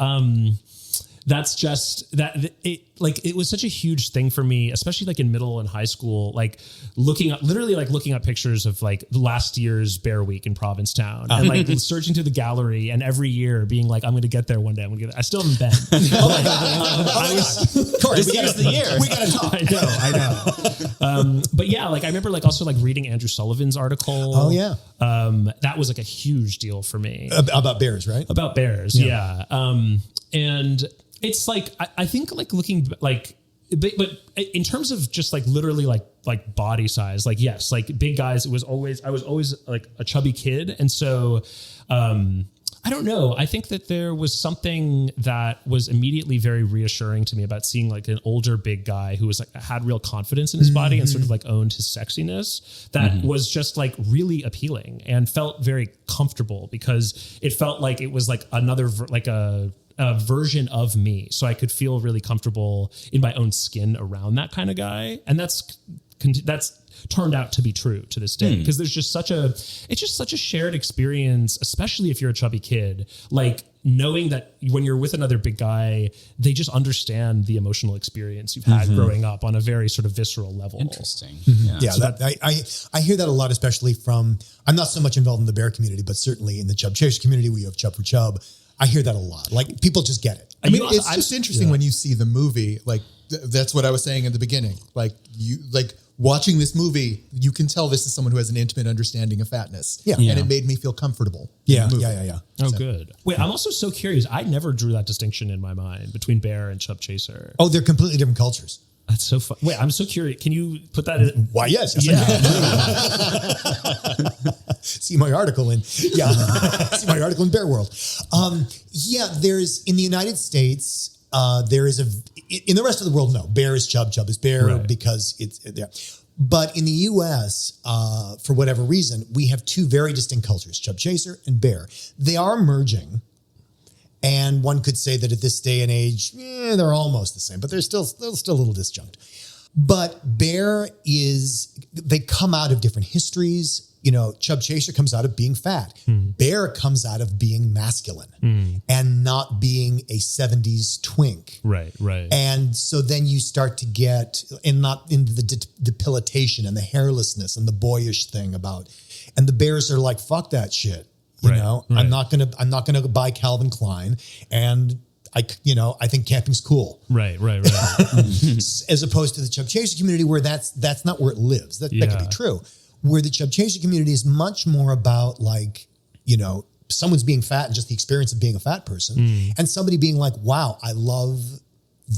that's just that it was such a huge thing for me, especially like in middle and high school, like looking up pictures of like the last year's Bear Week in Provincetown and like searching through the gallery and every year being like, I'm going to get there one day. I'm going to get there. I still haven't been. Corey, This year's the year. We got to talk. I know. But yeah, like I remember like also like reading Andrew Sullivan's article. Oh yeah. That was like a huge deal for me. About bears, right? About bears. Yeah. And it's like, I think like looking like, but in terms of just like literally like body size, like, yes, like big guys, I was always like a chubby kid. And so, I don't know. I think that there was something that was immediately very reassuring to me about seeing like an older big guy who was like had real confidence in his body and sort of like owned his sexiness. That was just like really appealing and felt very comfortable because it felt like it was like another like a version of me. So I could feel really comfortable in my own skin around that kind of guy. And that's turned out to be true to this day because it's just such a shared experience, especially if you're a chubby kid, like knowing that when you're with another big guy, they just understand the emotional experience you've had growing up on a very sort of visceral level. Interesting. Yeah, so I hear that a lot, especially from, I'm not so much involved in the bear community, but certainly in the Chub Chaser community, we have Chub for Chub. I hear that a lot. Like people just get it. I mean, it's just interesting when you see the movie. Like that's what I was saying in the beginning. Like watching this movie, you can tell this is someone who has an intimate understanding of fatness. Yeah. And it made me feel comfortable. Yeah. in the movie. Yeah. Oh, good. Wait, I'm also so curious. I never drew that distinction in my mind between bear and Chub Chaser. Oh, they're completely different cultures. That's so fun. Wait, I'm so curious. Can you put that in? Why, yes. See my article in see my article in Bear World. There's in the United States, there is in the rest of the world, no. Bear is chub, chub is bear, right, because it's there. But in the US, for whatever reason, we have two very distinct cultures, chub chaser and bear. They are merging. And one could say that at this day and age, they're almost the same, but they're still a little disjunct. But bear they come out of different histories. Chub chaser comes out of being fat. Bear comes out of being masculine and not being a 70s twink. Right. And so then you start to get, and not into the depilatation and the hairlessness and the boyish thing and the bears are like, fuck that shit. Right. I'm not gonna buy Calvin Klein, and I think camping's cool. Right. As opposed to the chub chaser community, where that's not where it lives. That could be true. Where the chub chaser community is much more about someone's being fat and just the experience of being a fat person, and somebody being like, wow, I love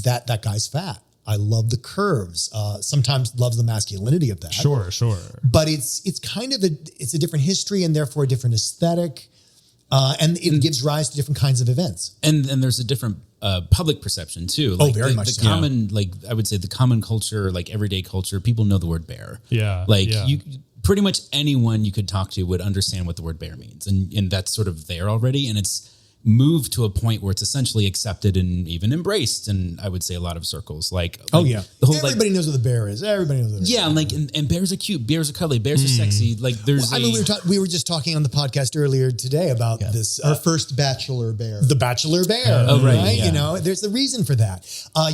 that guy's fat. I love the curves. Sometimes loves the masculinity of that. Sure. But it's kind of it's a different history and therefore a different aesthetic. And it gives rise to different kinds of events. And there's a different public perception too. Like very much the so. common, I would say the common culture, like everyday culture, people know the word bear. Yeah. You pretty much anyone you could talk to would understand what the word bear means. And that's sort of there already. And it's moved to a point where it's essentially accepted and even embraced. And I would say a lot of circles the whole, everybody knows what the bear is. Everybody knows what the bear is. And bears are cute. Bears are cuddly. Bears are sexy. We were just talking on the podcast earlier today about this. Our first bachelor bear. The bachelor bear. Right? Yeah. There's a reason for that.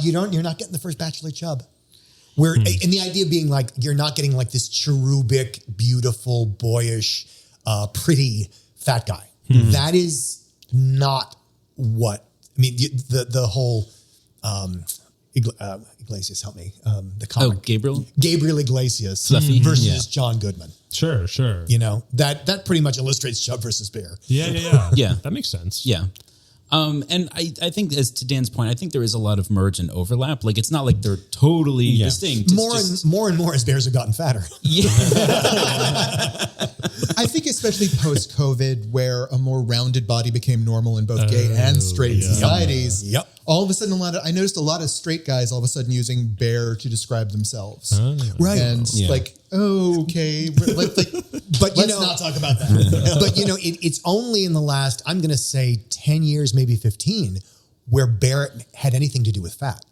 You're not getting the first bachelor chub. Where, and the idea being like, you're not getting like this cherubic, beautiful, boyish, pretty fat guy. That is not what, the whole, Iglesias, help me. The comic. Gabriel Iglesias versus John Goodman. Sure. That pretty much illustrates chub versus bear. Yeah. That makes sense. Yeah. And I think, as to Dan's point, I think there is a lot of merge and overlap. Like, it's not like they're totally distinct. It's more and more as bears have gotten fatter. Yeah. I think especially post-COVID, where a more rounded body became normal in both gay and straight societies. Yep. All of a sudden, I noticed a lot of straight guys all of a sudden using bear to describe themselves. Right. And okay. But let's not talk about that. But it's only in the last, I'm going to say 10 years, maybe 15, where bear had anything to do with fat.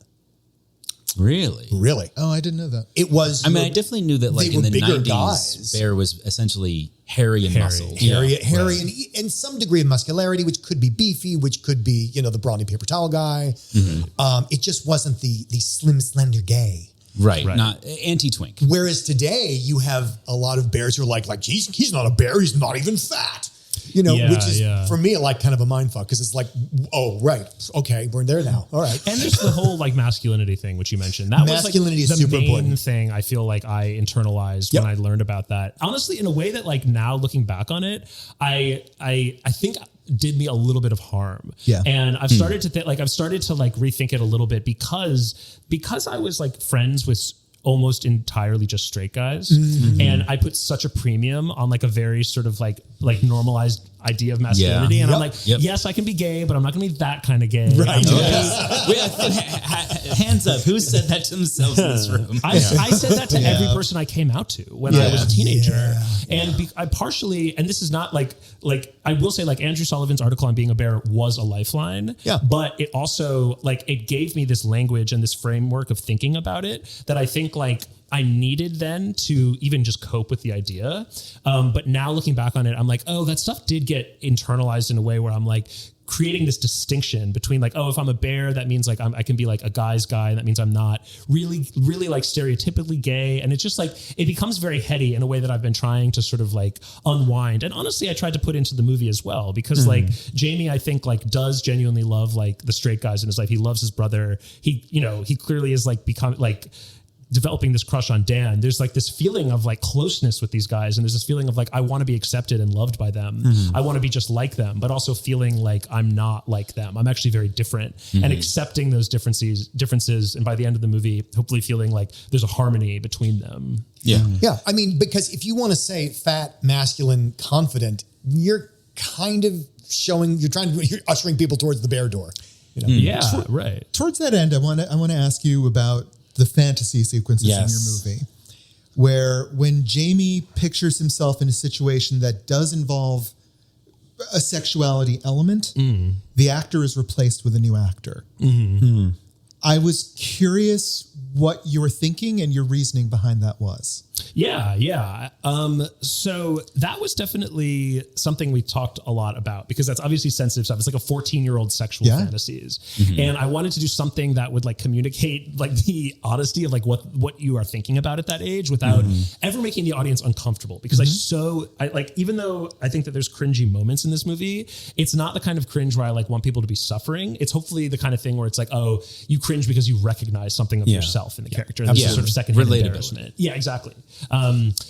Really? Oh, I didn't know that. It was. I I definitely knew that, like, in the 90s, guys. bear was essentially hairy and muscled. Hairy, and some degree of muscularity, which could be beefy, which could be, the brawny paper towel guy. It just wasn't the slim, slender gay. Right. Not anti-twink. Whereas today you have a lot of bears who are like he's not a bear. He's not even fat. Which is for me like kind of a mind fuck, because it's like, oh, right. Okay. We're there now. All right. And there's the whole like masculinity thing, which you mentioned. That masculinity was like is super the main important thing I feel like I internalized when I learned about that. Honestly, in a way that like now looking back on it, I think did me a little bit of harm. Yeah. And I've started to rethink it a little bit because I was like friends with almost entirely just straight guys. And I put such a premium on like a very sort of like normalized idea of masculinity. And I'm like, yes, I can be gay, but I'm not going to be that kind of gay. Right. Hands up. Who said that to themselves in this room? I said that to every person I came out to when I was a teenager. And I partially, and this is not like I will say like Andrew Sullivan's article on being a bear was a lifeline. Yeah. But it also like, it gave me this language and this framework of thinking about it that I think like I needed then to even just cope with the idea. But now looking back on it, I'm like, oh, that stuff did get internalized in a way where I'm like creating this distinction between like, oh, if I'm a bear, that means like I can be like a guy's guy. And that means I'm not really like stereotypically gay. And it's just like, it becomes very heady in a way that I've been trying to sort of like unwind. And honestly, I tried to put into the movie as well, because like Jamie, I think like does genuinely love like the straight guys in his life. He loves his brother. He clearly is like become like developing this crush on Dan, there's like this feeling of like closeness with these guys. And there's this feeling of like, I want to be accepted and loved by them. I want to be just like them, but also feeling like I'm not like them. I'm actually very different and accepting those differences. And by the end of the movie, hopefully feeling like there's a harmony between them. Yeah. Yeah. I mean, because if you want to say fat, masculine, confident, you're kind of you're ushering people towards the bear door. You know? Yeah. Right. Towards that end, I want to ask you about the fantasy sequences in your movie, where when Jamie pictures himself in a situation that does involve a sexuality element, the actor is replaced with a new actor. I was curious what your thinking and your reasoning behind that was. Yeah. So that was definitely something we talked a lot about because that's obviously sensitive stuff. It's like a 14-year-old sexual fantasies. And I wanted to do something that would like communicate like the honesty of like what you are thinking about at that age without ever making the audience uncomfortable. Because even though I think that there's cringy moments in this movie, it's not the kind of cringe where I like want people to be suffering. It's hopefully the kind of thing where it's like, oh, you cringe because you recognize something of yourself in the character. And this is sort of secondhand embarrassment. Yeah, exactly.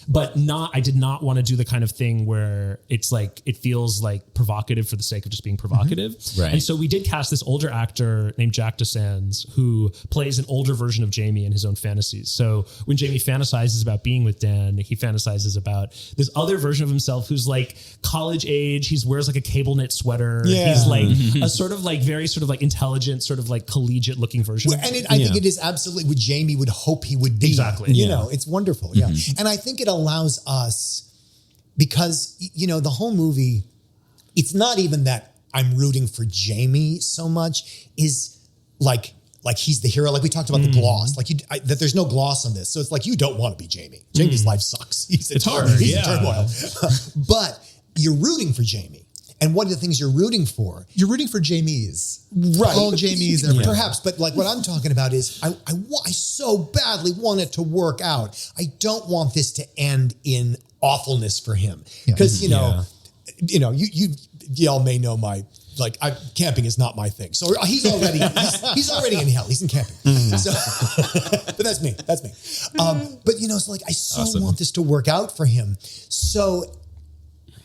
But I did not want to do the kind of thing where it's like, it feels like provocative for the sake of just being provocative. Right. And so we did cast this older actor named Jack DeSands who plays an older version of Jamie in his own fantasies. So when Jamie fantasizes about being with Dan, he fantasizes about this other version of himself who's like college age. He wears like a cable knit sweater. Yeah. He's like a sort of like very sort of like intelligent, sort of like collegiate looking version. And I think it is absolutely what Jamie would hope he would be. Exactly. You know, it's wonderful. Yeah. And I think it allows us, because, you know, the whole movie, it's not even that I'm rooting for Jamie so much, is like he's the hero. Like we talked about the gloss, like that there's no gloss on this. So it's like, you don't want to be Jamie. Jamie's life sucks. It's hard. He's in turmoil. But you're rooting for Jamie. And one of the things you're rooting for, Jamies. Right. All Jamies everywhere. Perhaps, but like what I'm talking about is I so badly want it to work out. I don't want this to end in awfulness for him. Because, you know, y'all may know camping is not my thing. So he's already in hell. He's in camping. So, but that's me. But, you know, it's like, I so want this to work out for him. So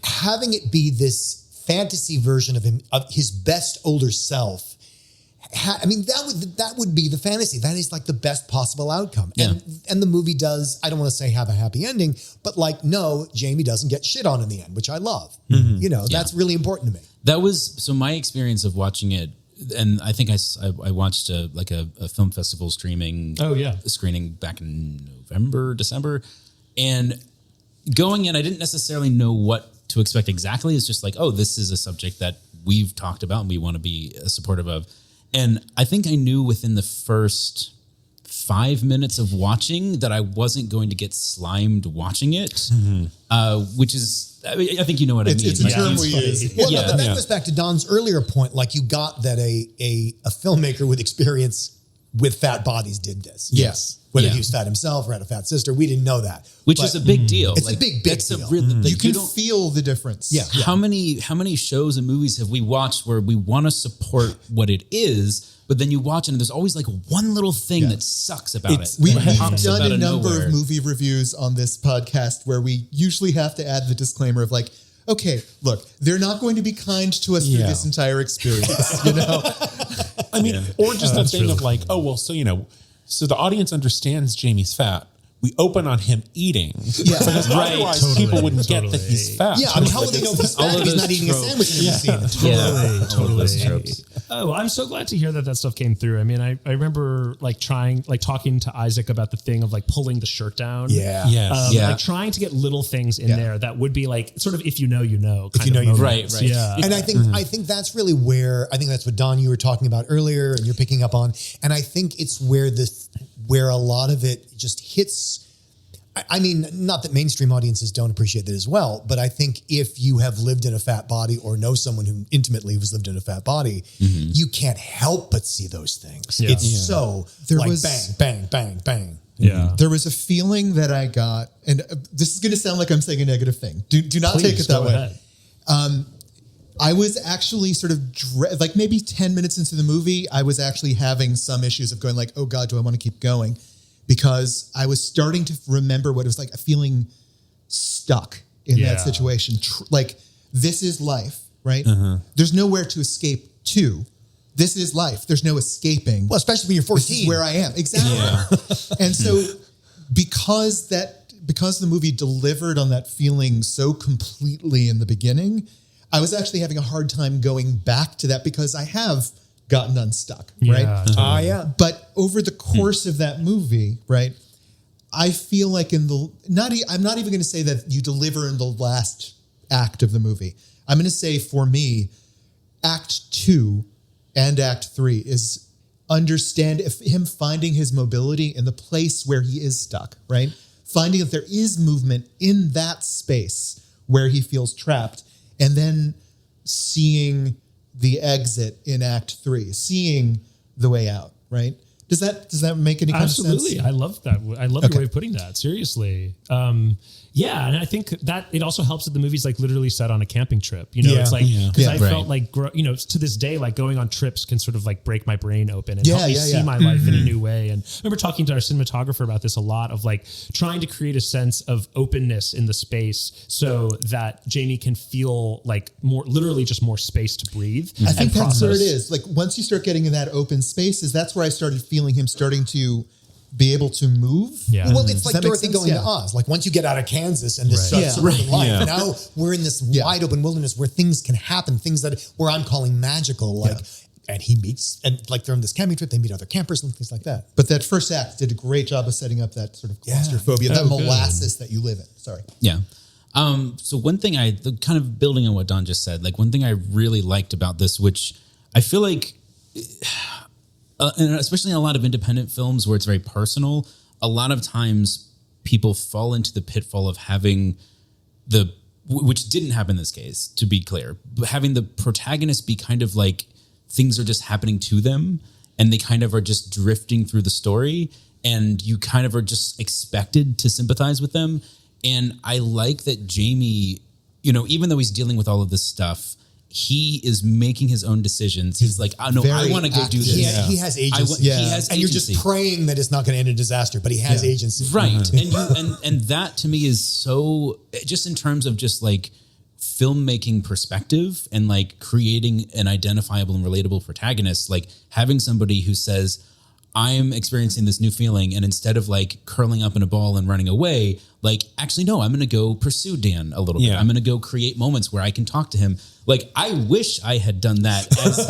having it be this fantasy version of him, of his best older self, I mean, that would be the fantasy. That is like the best possible outcome. Yeah. And the movie does, I don't want to say have a happy ending, but like, no, Jamie doesn't get shit on in the end, which I love. You know, that's really important to me. That was, so my experience of watching it, and I think I watched a film festival screening back in November, December, and going in, I didn't necessarily know what to expect exactly. It's just like, oh, this is a subject that we've talked about and we want to be supportive of. And I think I knew within the first 5 minutes of watching that I wasn't going to get slimed watching it, which is, I think you know what I mean. It's a term we use. Well, but that goes back to Don's earlier point. Like, you got that a filmmaker with experience with fat bodies did this. Yes. Whether he was fat himself or had a fat sister, we didn't know that. Which is a big deal. It's a big deal. You can feel the difference. Yeah. How many shows and movies have we watched where we want to support what it is, but then you watch it and there's always like one little thing that sucks about it. We've done a number of movie reviews on this podcast where we usually have to add the disclaimer of like, okay, look, they're not going to be kind to us through this entire experience, you know? I mean, or just that thing of like, oh, well, so, you know, so the audience understands Jamie's fat. We open on him eating. Yeah. Because otherwise people wouldn't get that he's fat. Yeah, I mean, how would they know he's fat if he's not eating a sandwich in the scene? Totally. Oh, I'm so glad to hear that stuff came through. I mean, I remember talking to Isaac about the thing of like pulling the shirt down. Yeah. Like trying to get little things in there that would be like sort of if you know, you know. If you know, you know. Right. Yeah. And I think that's really where, I think that's what Don, you were talking about earlier and you're picking up on. And I think it's where a lot of it just hits. I mean, not that mainstream audiences don't appreciate that as well, but I think if you have lived in a fat body or know someone who intimately has lived in a fat body, you can't help but see those things. Yeah. It's so bang, bang, bang, bang. Yeah. There was a feeling that I got, and this is going to sound like I'm saying a negative thing. Do not take it that way. I was actually sort of like maybe 10 minutes into the movie, I was actually having some issues of going like, oh God, do I want to keep going? because I was starting to remember what it was like feeling stuck in that situation. Like, this is life, right? There's nowhere to escape to. This is life. There's no escaping. Well, especially when you're 14. This is where I am. Exactly. Yeah. And so because the movie delivered on that feeling so completely in the beginning, I was actually having a hard time going back to that because I have gotten unstuck, right? Yeah. But over the course of that movie, right, I feel like I'm not even going to say that you deliver in the last act of the movie. I'm going to say, for me, Act 2 and Act 3 is him finding his mobility in the place where he is stuck, right? Finding that there is movement in that space where he feels trapped, and then seeing the exit in Act 3, seeing the way out, right? Does that make any kind of sense? Absolutely. I love that. I love your way of putting that. Seriously. Yeah. And I think that it also helps that the movie's like literally set on a camping trip. You know, it's like, because I felt like, to this day, like going on trips can sort of like break my brain open and help me see my life in a new way. And I remember talking to our cinematographer about this a lot, of like trying to create a sense of openness in the space so that Jamie can feel like literally just more space to breathe. I think that's where it is. Like, once you start getting in that open spaces, that's where I started feeling him starting to be able to move. Yeah. Well, it's like Dorothy going to Oz. Like, once you get out of Kansas and this suburban life, now we're in this wide open wilderness where things can happen, where I'm calling magical, like, and he meets, and like they're on this camping trip, they meet other campers and things like that. But that first act did a great job of setting up that sort of claustrophobia, that molasses that you live in. Sorry. Yeah. So one thing kind of building on what Don just said, like one thing I really liked about this, which I feel like, and especially in a lot of independent films where it's very personal, a lot of times people fall into the pitfall of having which didn't happen in this case, to be clear, but having the protagonist be kind of like things are just happening to them and they kind of are just drifting through the story and you kind of are just expected to sympathize with them. And I like that Jamie, even though he's dealing with all of this stuff, he is making his own decisions. He's like, I want to go do this. He has agency. He has and you're just praying that it's not going to end in disaster, but he has agency. Right. And that to me is so, just in terms of just like filmmaking perspective and like creating an identifiable and relatable protagonist, like having somebody who says, I'm experiencing this new feeling, and instead of like curling up in a ball and running away, like, actually, no, I'm going to go pursue Dan a little bit. I'm going to go create moments where I can talk to him. Like, I wish I had done that as,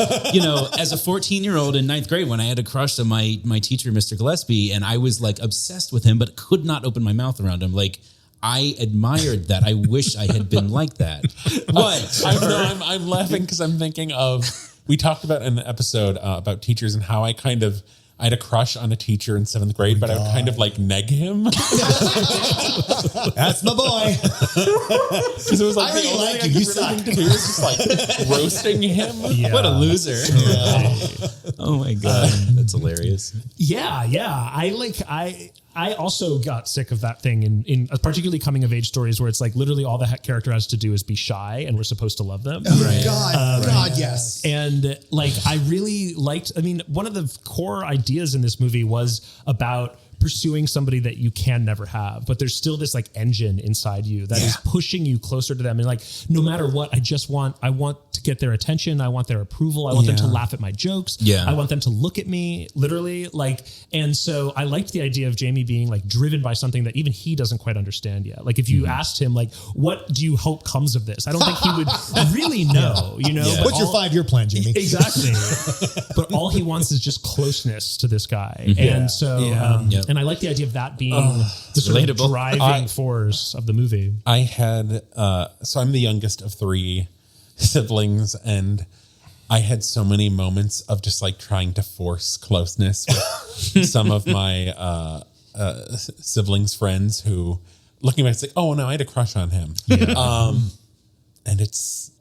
as a 14-year-old in 9th grade when I had a crush on my teacher, Mr. Gillespie, and I was like obsessed with him, but could not open my mouth around him. Like, I admired that. I wish I had been like that. What? I'm laughing because I'm thinking of, we talked about in the episode about teachers and how I had a crush on a teacher in 7th grade, but I would kind of like neg him. That's my boy. Because it was like, I really like you. You suck. To do was just like roasting him. Yeah. What a loser. Yeah. Oh my God. That's hilarious. Yeah. I also got sick of that thing in particularly coming of age stories where it's like literally all the character has to do is be shy and we're supposed to love them. Oh right? God, yes. And like, I really liked, one of the core ideas in this movie was about pursuing somebody that you can never have, but there's still this like engine inside you that is pushing you closer to them. And like, no matter what, I want to get their attention. I want their approval. I want them to laugh at my jokes. Yeah. I want them to look at me literally like, and so I liked the idea of Jamie being like driven by something that even he doesn't quite understand yet. Like if you asked him like, what do you hope comes of this? I don't think he would really know, Yeah. What's your 5-year plan, Jamie? Exactly. But all he wants is just closeness to this guy. And so, and I like the idea of that being the sort of driving force of the movie. I had, so I'm the youngest of 3 siblings, and I had so many moments of just like trying to force closeness with some of my siblings' friends who, looking back, it's like, oh no, I had a crush on him. Yeah. And it's,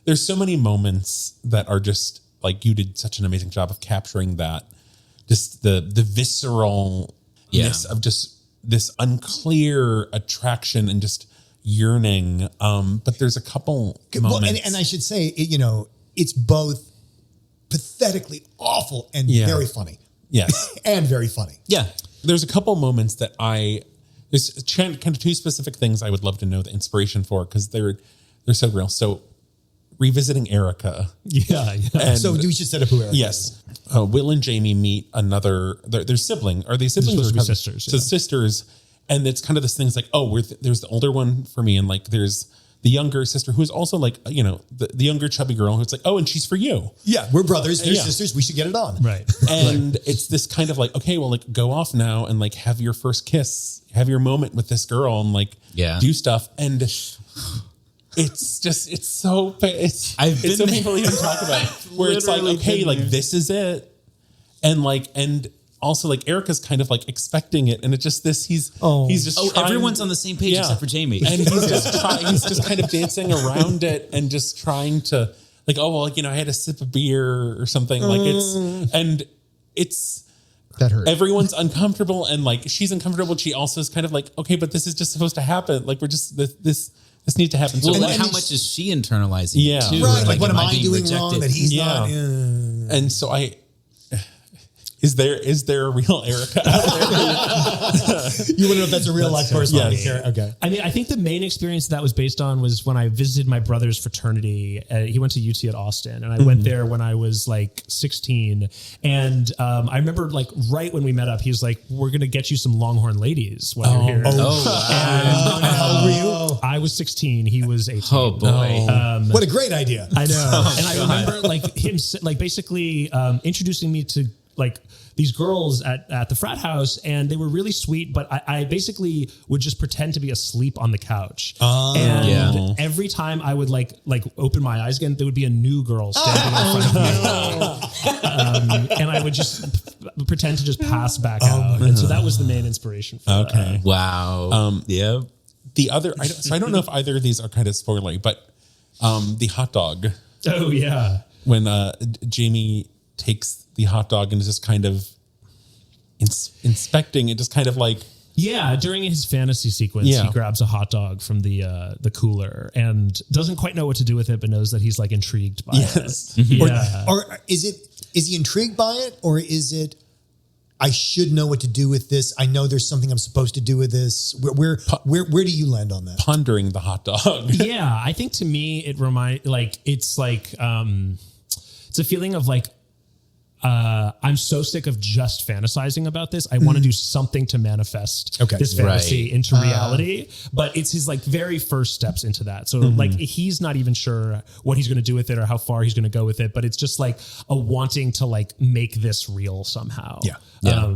there's so many moments that are just like, you did such an amazing job of capturing that, just the visceral of just this unclear attraction and just yearning. But there's a couple moments. And I should say, it's both pathetically awful and very funny. Yes. And very funny. Yeah. there's a couple moments that there's kind of two specific things I would love to know the inspiration for, because they're so real. So revisiting Erica. Yeah. And So we should set up who Erica is. yes. Will and Jamie meet their sibling. Are they siblings supposed or to be cousins? sisters, So yeah. sisters. And it's kind of this thing. It's like, there's the older one for me. And like, there's the younger sister who's also like, the younger chubby girl who's like, oh, and she's for you. Yeah, we're brothers. They're Yeah. sisters. We should get it on. Right. And it's this kind of like, okay, well, like go off now and like have your first kiss, have your moment with this girl and like do stuff. And it's so painful to even talk about, where it's like, okay, like this is it. And also like Erica's kind of like expecting it. And it's just he's just trying, everyone's on the same page except for Jamie. And he's just kind of dancing around it and just trying to like, oh, well, I had a sip of beer or something. Like it's That hurt. everyone's uncomfortable and like she's uncomfortable. She also is kind of like, okay, but this is just supposed to happen. Like we're just this needs to happen. Well, So like, like, how much is she internalizing it Yeah. too? Right. Like, what am I being doing rejected? wrong that he's Yeah. not? and so is there a real Erica out there? You want to know if that's a real life person? Yes. Okay. I mean, I think the main experience that was based on was when I visited my brother's fraternity. He went to UT at Austin, and I went there when I was like 16. And I remember like right when we met up, he was like, "We're gonna get you some Longhorn ladies while you're here." And how old were you? I was 16. He was 18. Oh boy. What a great idea. I know. And I remember like him like basically introducing me to like these girls at the frat house, and they were really sweet, but I basically would just pretend to be asleep on the couch. And every time I would like open my eyes again, there would be a new girl standing in front of me. And I would just pretend to just pass back out. And so that was the main inspiration for that. Wow. Yeah. The other, I don't know if either of these are kind of spoilery, but the hot dog. Oh yeah. When Jamie takes the hot dog and is just kind of inspecting it, just kind of like, yeah, during his fantasy sequence, he grabs a hot dog from the cooler and doesn't quite know what to do with it, but knows that he's like intrigued by it. Yeah. Or is he intrigued by it, or is it, I should know what to do with this? I know there's something I'm supposed to do with this. Where do you land on that? pondering the hot dog. Yeah, I think to me it it's a feeling of like I'm so sick of just fantasizing about this. I want to do something to manifest this fantasy into reality. But it's his like very first steps into that. So like he's not even sure what he's going to do with it or how far he's going to go with it. But it's just like a wanting to like make this real somehow. Yeah.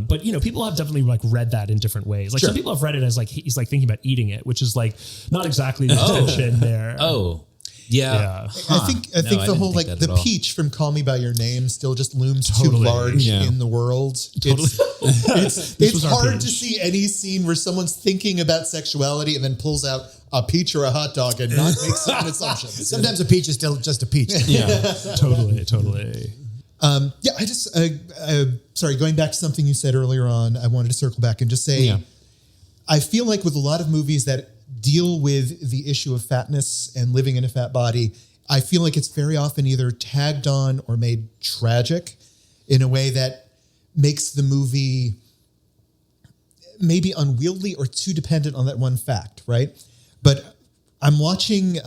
But people have definitely like read that in different ways. Like some people have read it as like he's like thinking about eating it, which is like not exactly the intention there. Oh. Yeah. I think the whole like the peach from Call Me by Your Name still just looms too large in the world. It's hard to see any scene where someone's thinking about sexuality and then pulls out a peach or a hot dog and not make certain assumptions. Sometimes a peach is still just a peach. Totally. I just sorry, going back to something you said earlier on, I wanted to circle back and just say I feel like with a lot of movies that deal with the issue of fatness and living in a fat body, I feel like it's very often either tagged on or made tragic in a way that makes the movie maybe unwieldy or too dependent on that one fact, right? But I'm watching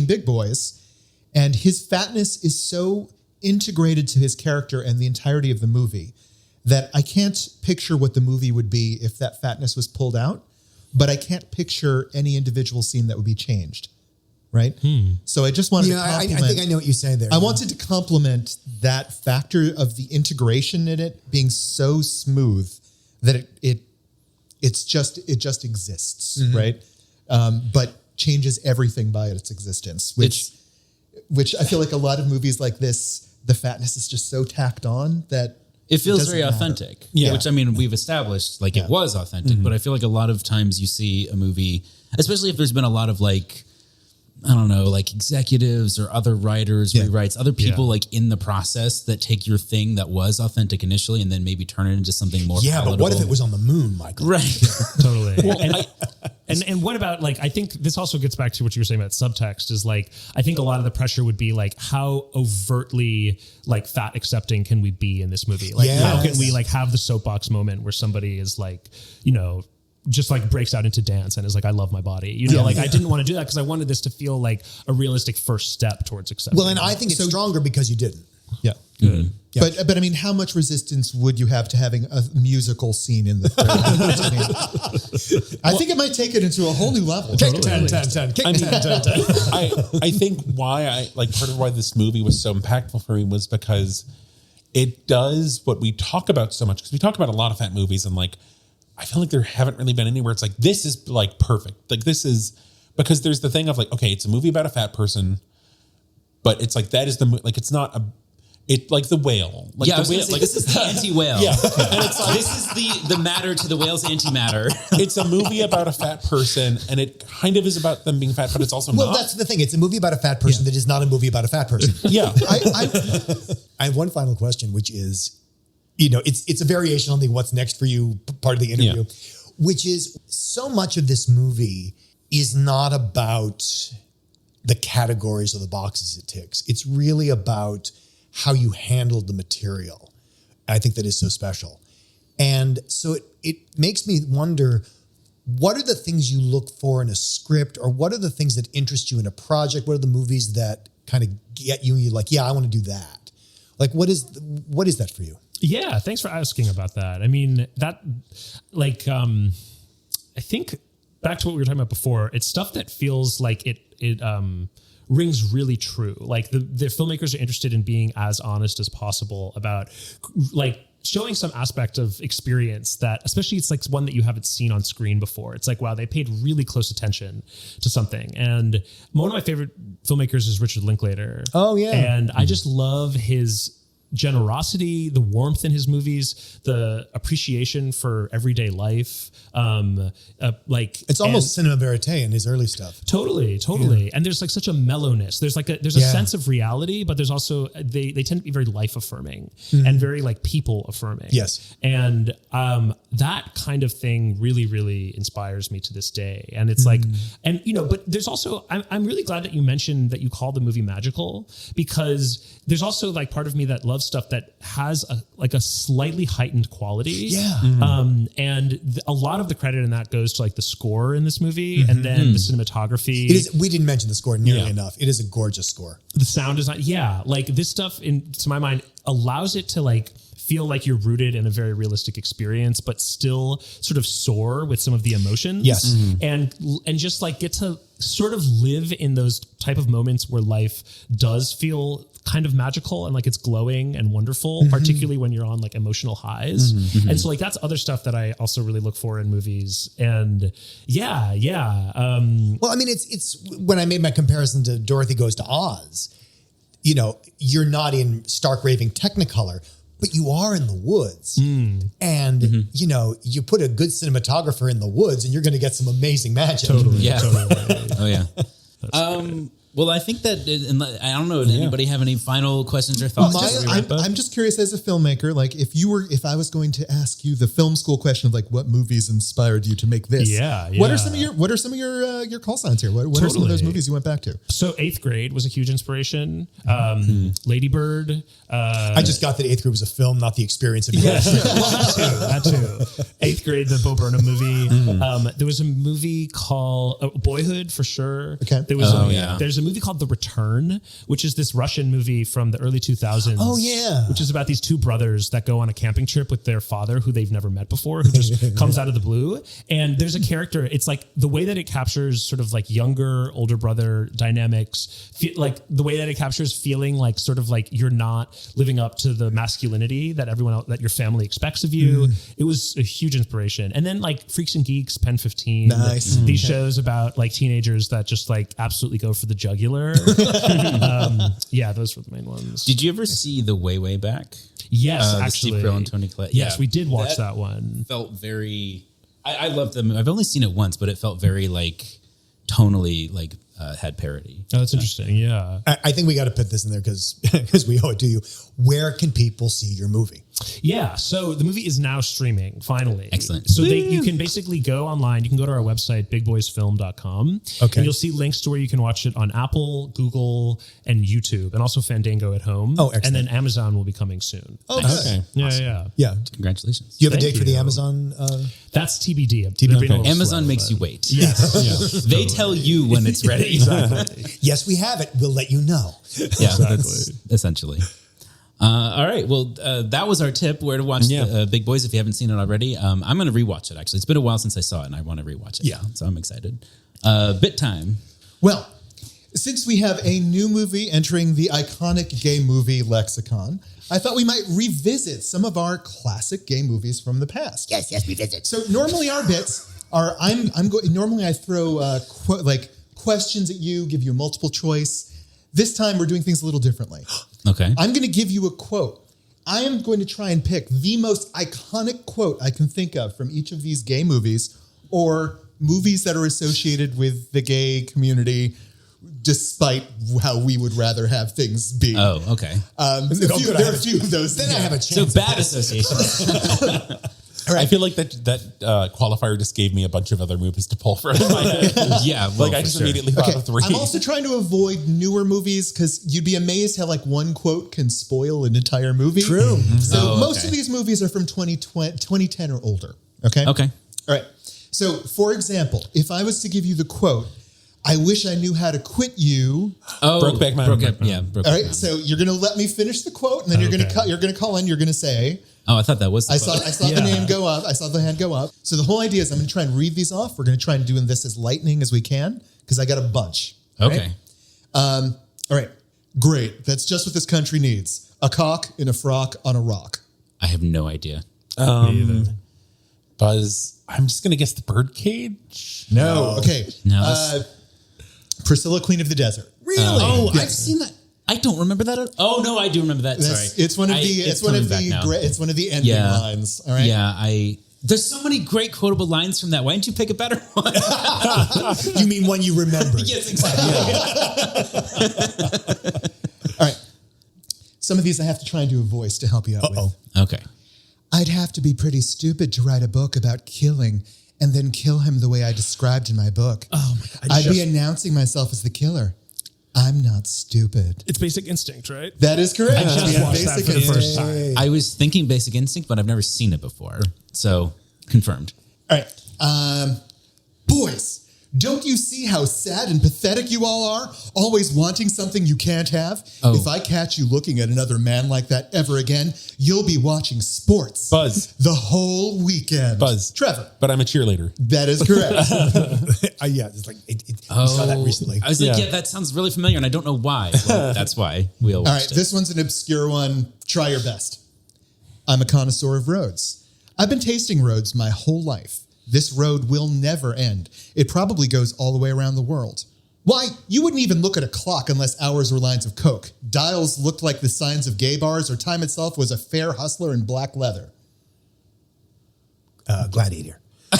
Big Boys, and his fatness is so integrated to his character and the entirety of the movie that I can't picture what the movie would be if that fatness was pulled out. But I can't picture any individual scene that would be changed, right? So I just wanted to compliment. I think I know what you say there. I wanted to compliment that factor of the integration in it being so smooth that it just exists, right? But changes everything by its existence, which I feel like a lot of movies like this, the fatness is just so tacked on that it feels very authentic, which I mean, we've established like it was authentic, but I feel like a lot of times you see a movie, especially if there's been a lot of like, I don't know, like executives or other writers, rewrites, other people like in the process that take your thing that was authentic initially and then maybe turn it into something more palatable. But what if it was on the moon, Michael? Right. Totally. Well, And what about like, I think this also gets back to what you were saying about subtext is like, I think a lot of the pressure would be like, how overtly like fat accepting can we be in this movie? Like how can we like have the soapbox moment where somebody is like, you know, just like breaks out into dance and is like, I love my body. You know, I didn't want to do that because I wanted this to feel like a realistic first step towards acceptance. Well, and I think it's stronger because you didn't. Yeah. Mm-hmm. Yeah. But I mean, how much resistance would you have to having a musical scene in the third? I think it might take it into a whole new level. Kick 10. I think why part of why this movie was so impactful for me was because it does what we talk about so much, because we talk about a lot of fat movies and like, I feel like there haven't really been anywhere it's like, this is like perfect. Like this is, because there's the thing of like, okay, it's a movie about a fat person, but it's like, that is like, it's not like The Whale. Like the whale, like this is the anti-whale. Yeah. And it's like, this is the matter to the whale's antimatter. It's a movie about a fat person, and it kind of is about them being fat, but it's also well, not. that's the thing. It's a movie about a fat person that is not a movie about a fat person. Yeah. I have one final question, which is, you know, it's a variation on the what's next for you part of the interview, which is so much of this movie is not about the categories or the boxes it ticks. It's really about how you handled the material. I think that is so special. And so it makes me wonder, what are the things you look for in a script, or what are the things that interest you in a project? What are the movies that kind of get you and you're like, yeah, I want to do that? Like, what is that for you? Yeah, thanks for asking about that. I mean, that like, I think back to what we were talking about before, it's stuff that feels like it rings really true. Like the filmmakers are interested in being as honest as possible about like showing some aspect of experience that, especially it's like one that you haven't seen on screen before. It's like, wow, they paid really close attention to something. And one of my favorite filmmakers is Richard Linklater. Oh yeah. And I just love his generosity, the warmth in his movies, the appreciation for everyday life. Like it's almost cinema verite in his early stuff. Totally. Yeah. And there's like such a mellowness. There's a sense of reality, but there's also, they tend to be very life affirming and very like people affirming. Yes. And that kind of thing really, really inspires me to this day. And it's like, and you know, but there's also, I'm really glad that you mentioned that you call the movie magical, because there's also like part of me that loves stuff that has a slightly heightened quality. Yeah. And a lot of the credit in that goes to like the score in this movie and then the cinematography. It is, we didn't mention the score nearly enough. It is a gorgeous score. The sound design. Yeah. Like this stuff to my mind allows it to like feel like you're rooted in a very realistic experience, but still sort of soar with some of the emotions. Yes. And just like get to sort of live in those type of moments where life does feel kind of magical and like it's glowing and wonderful, particularly when you're on like emotional highs. And so like that's other stuff that I also really look for in movies. And well, I mean, it's when I made my comparison to Dorothy Goes to Oz, you know, you're not in stark raving Technicolor, but you are in the woods. And, you know, you put a good cinematographer in the woods and you're going to get some amazing magic. Totally. Yeah. Totally. Oh yeah. Well, I think that, I don't know, did anybody have any final questions or thoughts? I'm just curious as a filmmaker, like if I was going to ask you the film school question of like what movies inspired you to make this? Yeah. What are some of your call signs here? What are some of those movies you went back to? So 8th Grade was a huge inspiration. Lady Bird. I just got that 8th Grade was a film, not the experience of that too. 8th Grade, the Bo Burnham movie. There was a movie called Boyhood for sure. Okay. There was there's a movie called The Return, which is this Russian movie from the early 2000s. Oh yeah. Which is about these two brothers that go on a camping trip with their father who they've never met before, who just comes out of the blue. And there's a character, it's like the way that it captures sort of like younger, older brother dynamics, like the way that it captures feeling like sort of like you're not living up to the masculinity that everyone else, that your family expects of you. It was a huge inspiration. And then like Freaks and Geeks, Pen 15. Nice. These shows about like teenagers that just like absolutely go for the jugular. Those were the main ones. Did you ever see The Way Back? Yes, actually. Steve Carell and Toni Collette. Yes, we did watch that one. Felt very. I loved the movie. I've only seen it once, but it felt very like tonally like had parody. Oh, that's interesting. Yeah. I think we got to put this in there because we owe it to you. Where can people see your movie? Yeah. So the movie is now streaming, finally. Excellent. So you can basically go online. You can go to our website, bigboysfilm.com. Okay. And you'll see links to where you can watch it on Apple, Google, and YouTube, and also Fandango at home. Oh, excellent. And then Amazon will be coming soon. Oh, good. Okay. Yeah. Yeah. Congratulations. Do you have a Thank date for the you. Amazon? That's TBD. TBD. Amazon makes you wait. Yes. They tell you when it's ready. Yes, we have it. We'll let you know. Yeah, that's essentially. All right. Well, that was our tip where to watch the, Big Boys if you haven't seen it already. I'm going to rewatch it, actually. It's been a while since I saw it, and I want to rewatch it. Yeah. Now, so I'm excited. Bit time. Well, since we have a new movie entering the iconic gay movie lexicon, I thought we might revisit some of our classic gay movies from the past. Yes, revisit. So normally our bits are normally I throw questions at you, give you a multiple choice. This time we're doing things a little differently. Okay. I'm going to give you a quote. I am going to try and pick the most iconic quote I can think of from each of these gay movies or movies that are associated with the gay community, despite how we would rather have things be. Oh, okay. There are a few of those. Then I have a chance. So bad association. I feel like that qualifier just gave me a bunch of other movies to pull from in my head. Yeah. Well, I just immediately thought of three. I'm also trying to avoid newer movies because you'd be amazed how one quote can spoil an entire movie. True. So most of these movies are from 2010 or older. Okay. Okay. All right. So for example, if I was to give you the quote, I wish I knew how to quit you. Oh, Brokeback Mountain. Brokeback All right. Mountain. So you're going to let me finish the quote and then you're going to call in. You're going to say, Oh, I thought that was. I saw the name go up. I saw the hand go up. So the whole idea is I'm going to try and read these off. We're going to try and do this as lightning as we can because I got a bunch. Okay. All right. Great. That's just what this country needs. A cock in a frock on a rock. I have no idea. Buzz. I'm just going to guess the birdcage. No. Okay. No. Priscilla, Queen of the Desert. Really? Oh, Yeah. I've seen that. I don't remember that. Oh no, I do remember that. Sorry. It's one of the ending Yeah. lines. All right. Yeah, there's so many great quotable lines from that. Why didn't you pick a better one? You mean one you remember? Yes, exactly. All right. Some of these I have to try and do a voice to help you out with. Okay. I'd have to be pretty stupid to write a book about killing and then kill him the way I described in my book. Oh my God. I'd be announcing myself as the killer. I'm not stupid. It's Basic Instinct, right? That is correct. I just Yeah, watched that Basic for the Instinct. first time. I was thinking Basic Instinct, but I've never seen it before. So confirmed. All right. Boys, don't you see how sad and pathetic you all are? Always wanting something you can't have? Oh. If I catch you looking at another man like that ever again, you'll be watching sports. Buzz. The whole weekend. Buzz. Trevor. But I'm a cheerleader. That is correct. Yeah, it's like we saw that recently. I was like, Yeah. yeah, that sounds really familiar, and I don't know why. Well, that's why we all All right, watched it. this one's an obscure one. Try your best. I'm a connoisseur of roads. I've been tasting roads my whole life. This road will never end. It probably goes all the way around the world. Why, you wouldn't even look at a clock unless hours were lines of coke. Dials looked like the signs of gay bars, or time itself was a fair hustler in black leather. Gladiator. All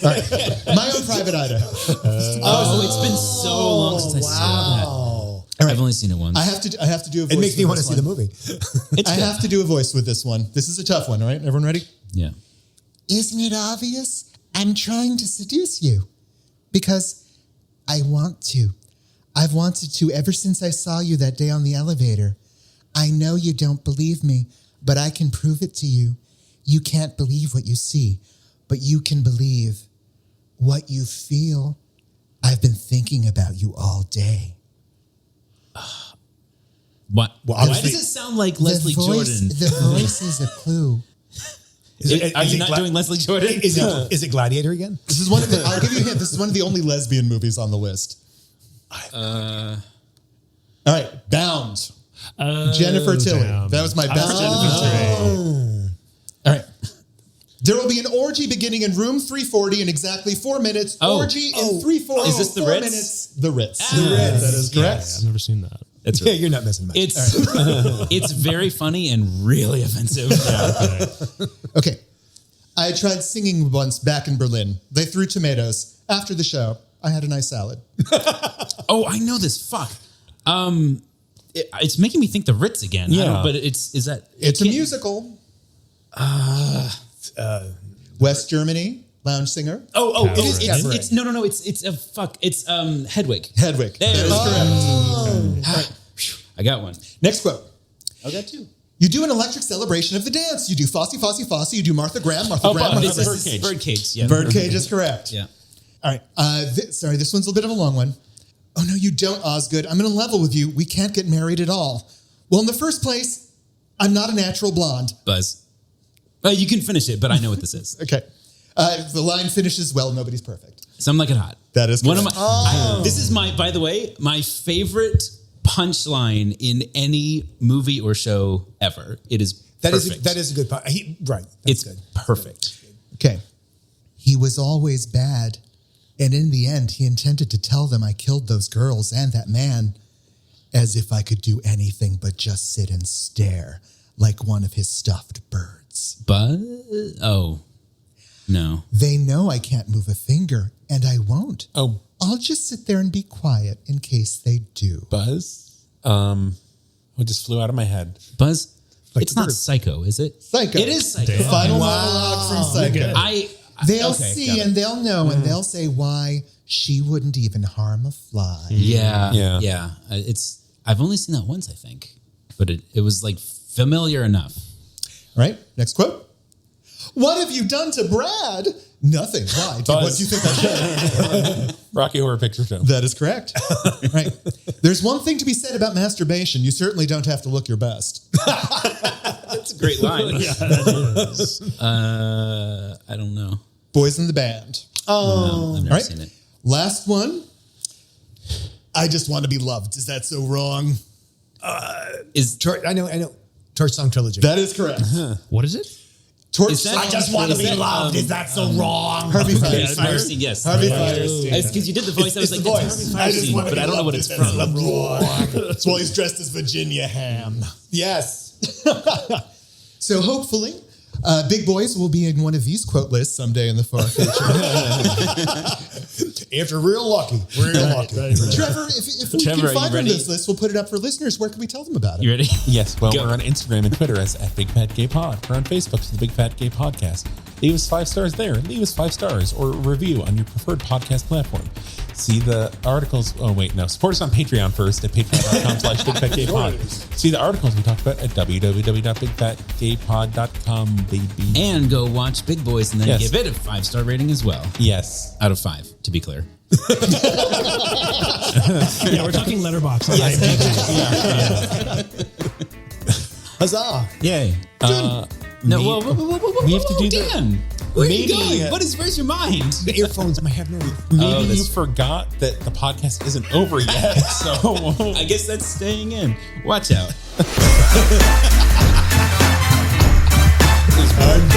right, My Own Private Idaho. It's been so long since I saw that. Oh, I've only seen it once. I have to do a voice. it makes me with want to this see the one. movie. I have to do a voice with this one. This is a tough one, all right? Everyone ready? Yeah. Isn't it obvious? I'm trying to seduce you because I want to. I've wanted to ever since I saw you that day on the elevator. I know you don't believe me, but I can prove it to you. You can't believe what you see, but you can believe what you feel. I've been thinking about you all day. What? Well, Why obviously- does it sound like Leslie the voice, Jordan? The voice is a clue. Are you not doing Leslie Jordan? Is it Gladiator again? This is one of the. I'll give you a hint. This is one of the only lesbian movies on the list. All right, Bound. Jennifer Tilly. damn. That was my best. All right. There will be an orgy beginning in room 340 in exactly 4 minutes. Orgy in 340. Is this the 4 Ritz? minutes. The Ritz. The Ritz. That is correct. I've never seen that. That's Yeah, right. you're not missing much. It's very funny and really offensive. Okay. I tried singing once back in Berlin. They threw tomatoes. After the show, I had a nice salad. Oh, I know this. Fuck. It's making me think the Ritz again. Yeah. But it's a musical. West Germany, lounge singer. It's no. It's a fuck. It's Hedwig. Hedwig. There it is. Correct. I got one. Next quote. I got two. You do an electric celebration of the dance. You do Fosse, Fosse, Fosse. You do Martha Graham, Martha Graham. Martha This Graham. is Birdcage. Yeah. Birdcage is correct. Yeah. All right. Sorry, this one's a bit of a long one. Oh, no, you don't, Osgood. I'm going to level with you. We can't get married at all. Well, in the first place, I'm not a natural blonde. Buzz. You can finish it, but I know what this is. Okay. The line finishes, well, nobody's perfect. Some Like It Hot. That is one of correct. my. This is by the way, my favorite punchline in any movie or show ever. It is perfect. That is a good part. Right. It's good. perfect. Okay. He was always bad. And in the end, he intended to tell them I killed those girls and that man, as if I could do anything but just sit and stare like one of his stuffed birds. Buzz? Oh, no. They know I can't move a finger, and I won't. Oh, I'll just sit there and be quiet in case they do. Buzz? It just flew out of my head. Buzz? Like It's not bird. Psycho, is it? Psycho. It is Psycho. The final monologue from Psycho. They'll okay, see got it. and they'll know and they'll say why she wouldn't even harm a fly. Yeah. I've only seen that once, I think, but it was like familiar enough. Right? Next quote. What have you done to Brad? Nothing. Why? What do you think I should? Rocky Horror Picture Show. That is correct. Right. There's one thing to be said about masturbation. You certainly don't have to look your best. That's a great line. Yeah, that is. I don't know. Boys in the Band. No, I've never Right. seen it. Last one. I just want to be loved. Is that so wrong? I know. Torch Song Trilogy. That is correct. What is it? Torch Is that- Song I just want to Is be that, loved. Is that so wrong? Harvey Yes, Firestein. Firestein, yes. Harvey Firestein. Because you did the voice, I was It's like, the it's voice. Harvey I just Firestein, want to but be I don't know what loved. it's Is from. that so wrong? That's why he's dressed as Virginia Ham. Yes. So hopefully, Big Boys will be in one of these quote lists someday in the far future. If you're real lucky. Trevor, if we Trevor, are can you find on ready? this list, we'll put it up for listeners. Where can we tell them about it? You ready? Yes, well, Go. we're on Instagram and Twitter as Big Fat Gay Pod. We're on Facebook as the Big Fat Gay Podcast. Leave us 5 stars there. Leave us 5 stars or a review on your preferred podcast platform. See the articles. Oh, wait, no. Support us on Patreon first at patreon.com/BigFatGayPod. See the articles we talked about at www.bigfatgaypod.com, baby. And go watch Big Boys and then Yes. give it a 5-star rating as well. Yes. Out of 5, to be clear. Yeah, we're talking letterbox. On Huzzah. Yay. No, we have to do the- Dan, where are you maybe- going? Where's your mind? The earphones might have no. Maybe you that's- forgot that the podcast isn't over yet. So I guess that's staying in. Watch out. I'm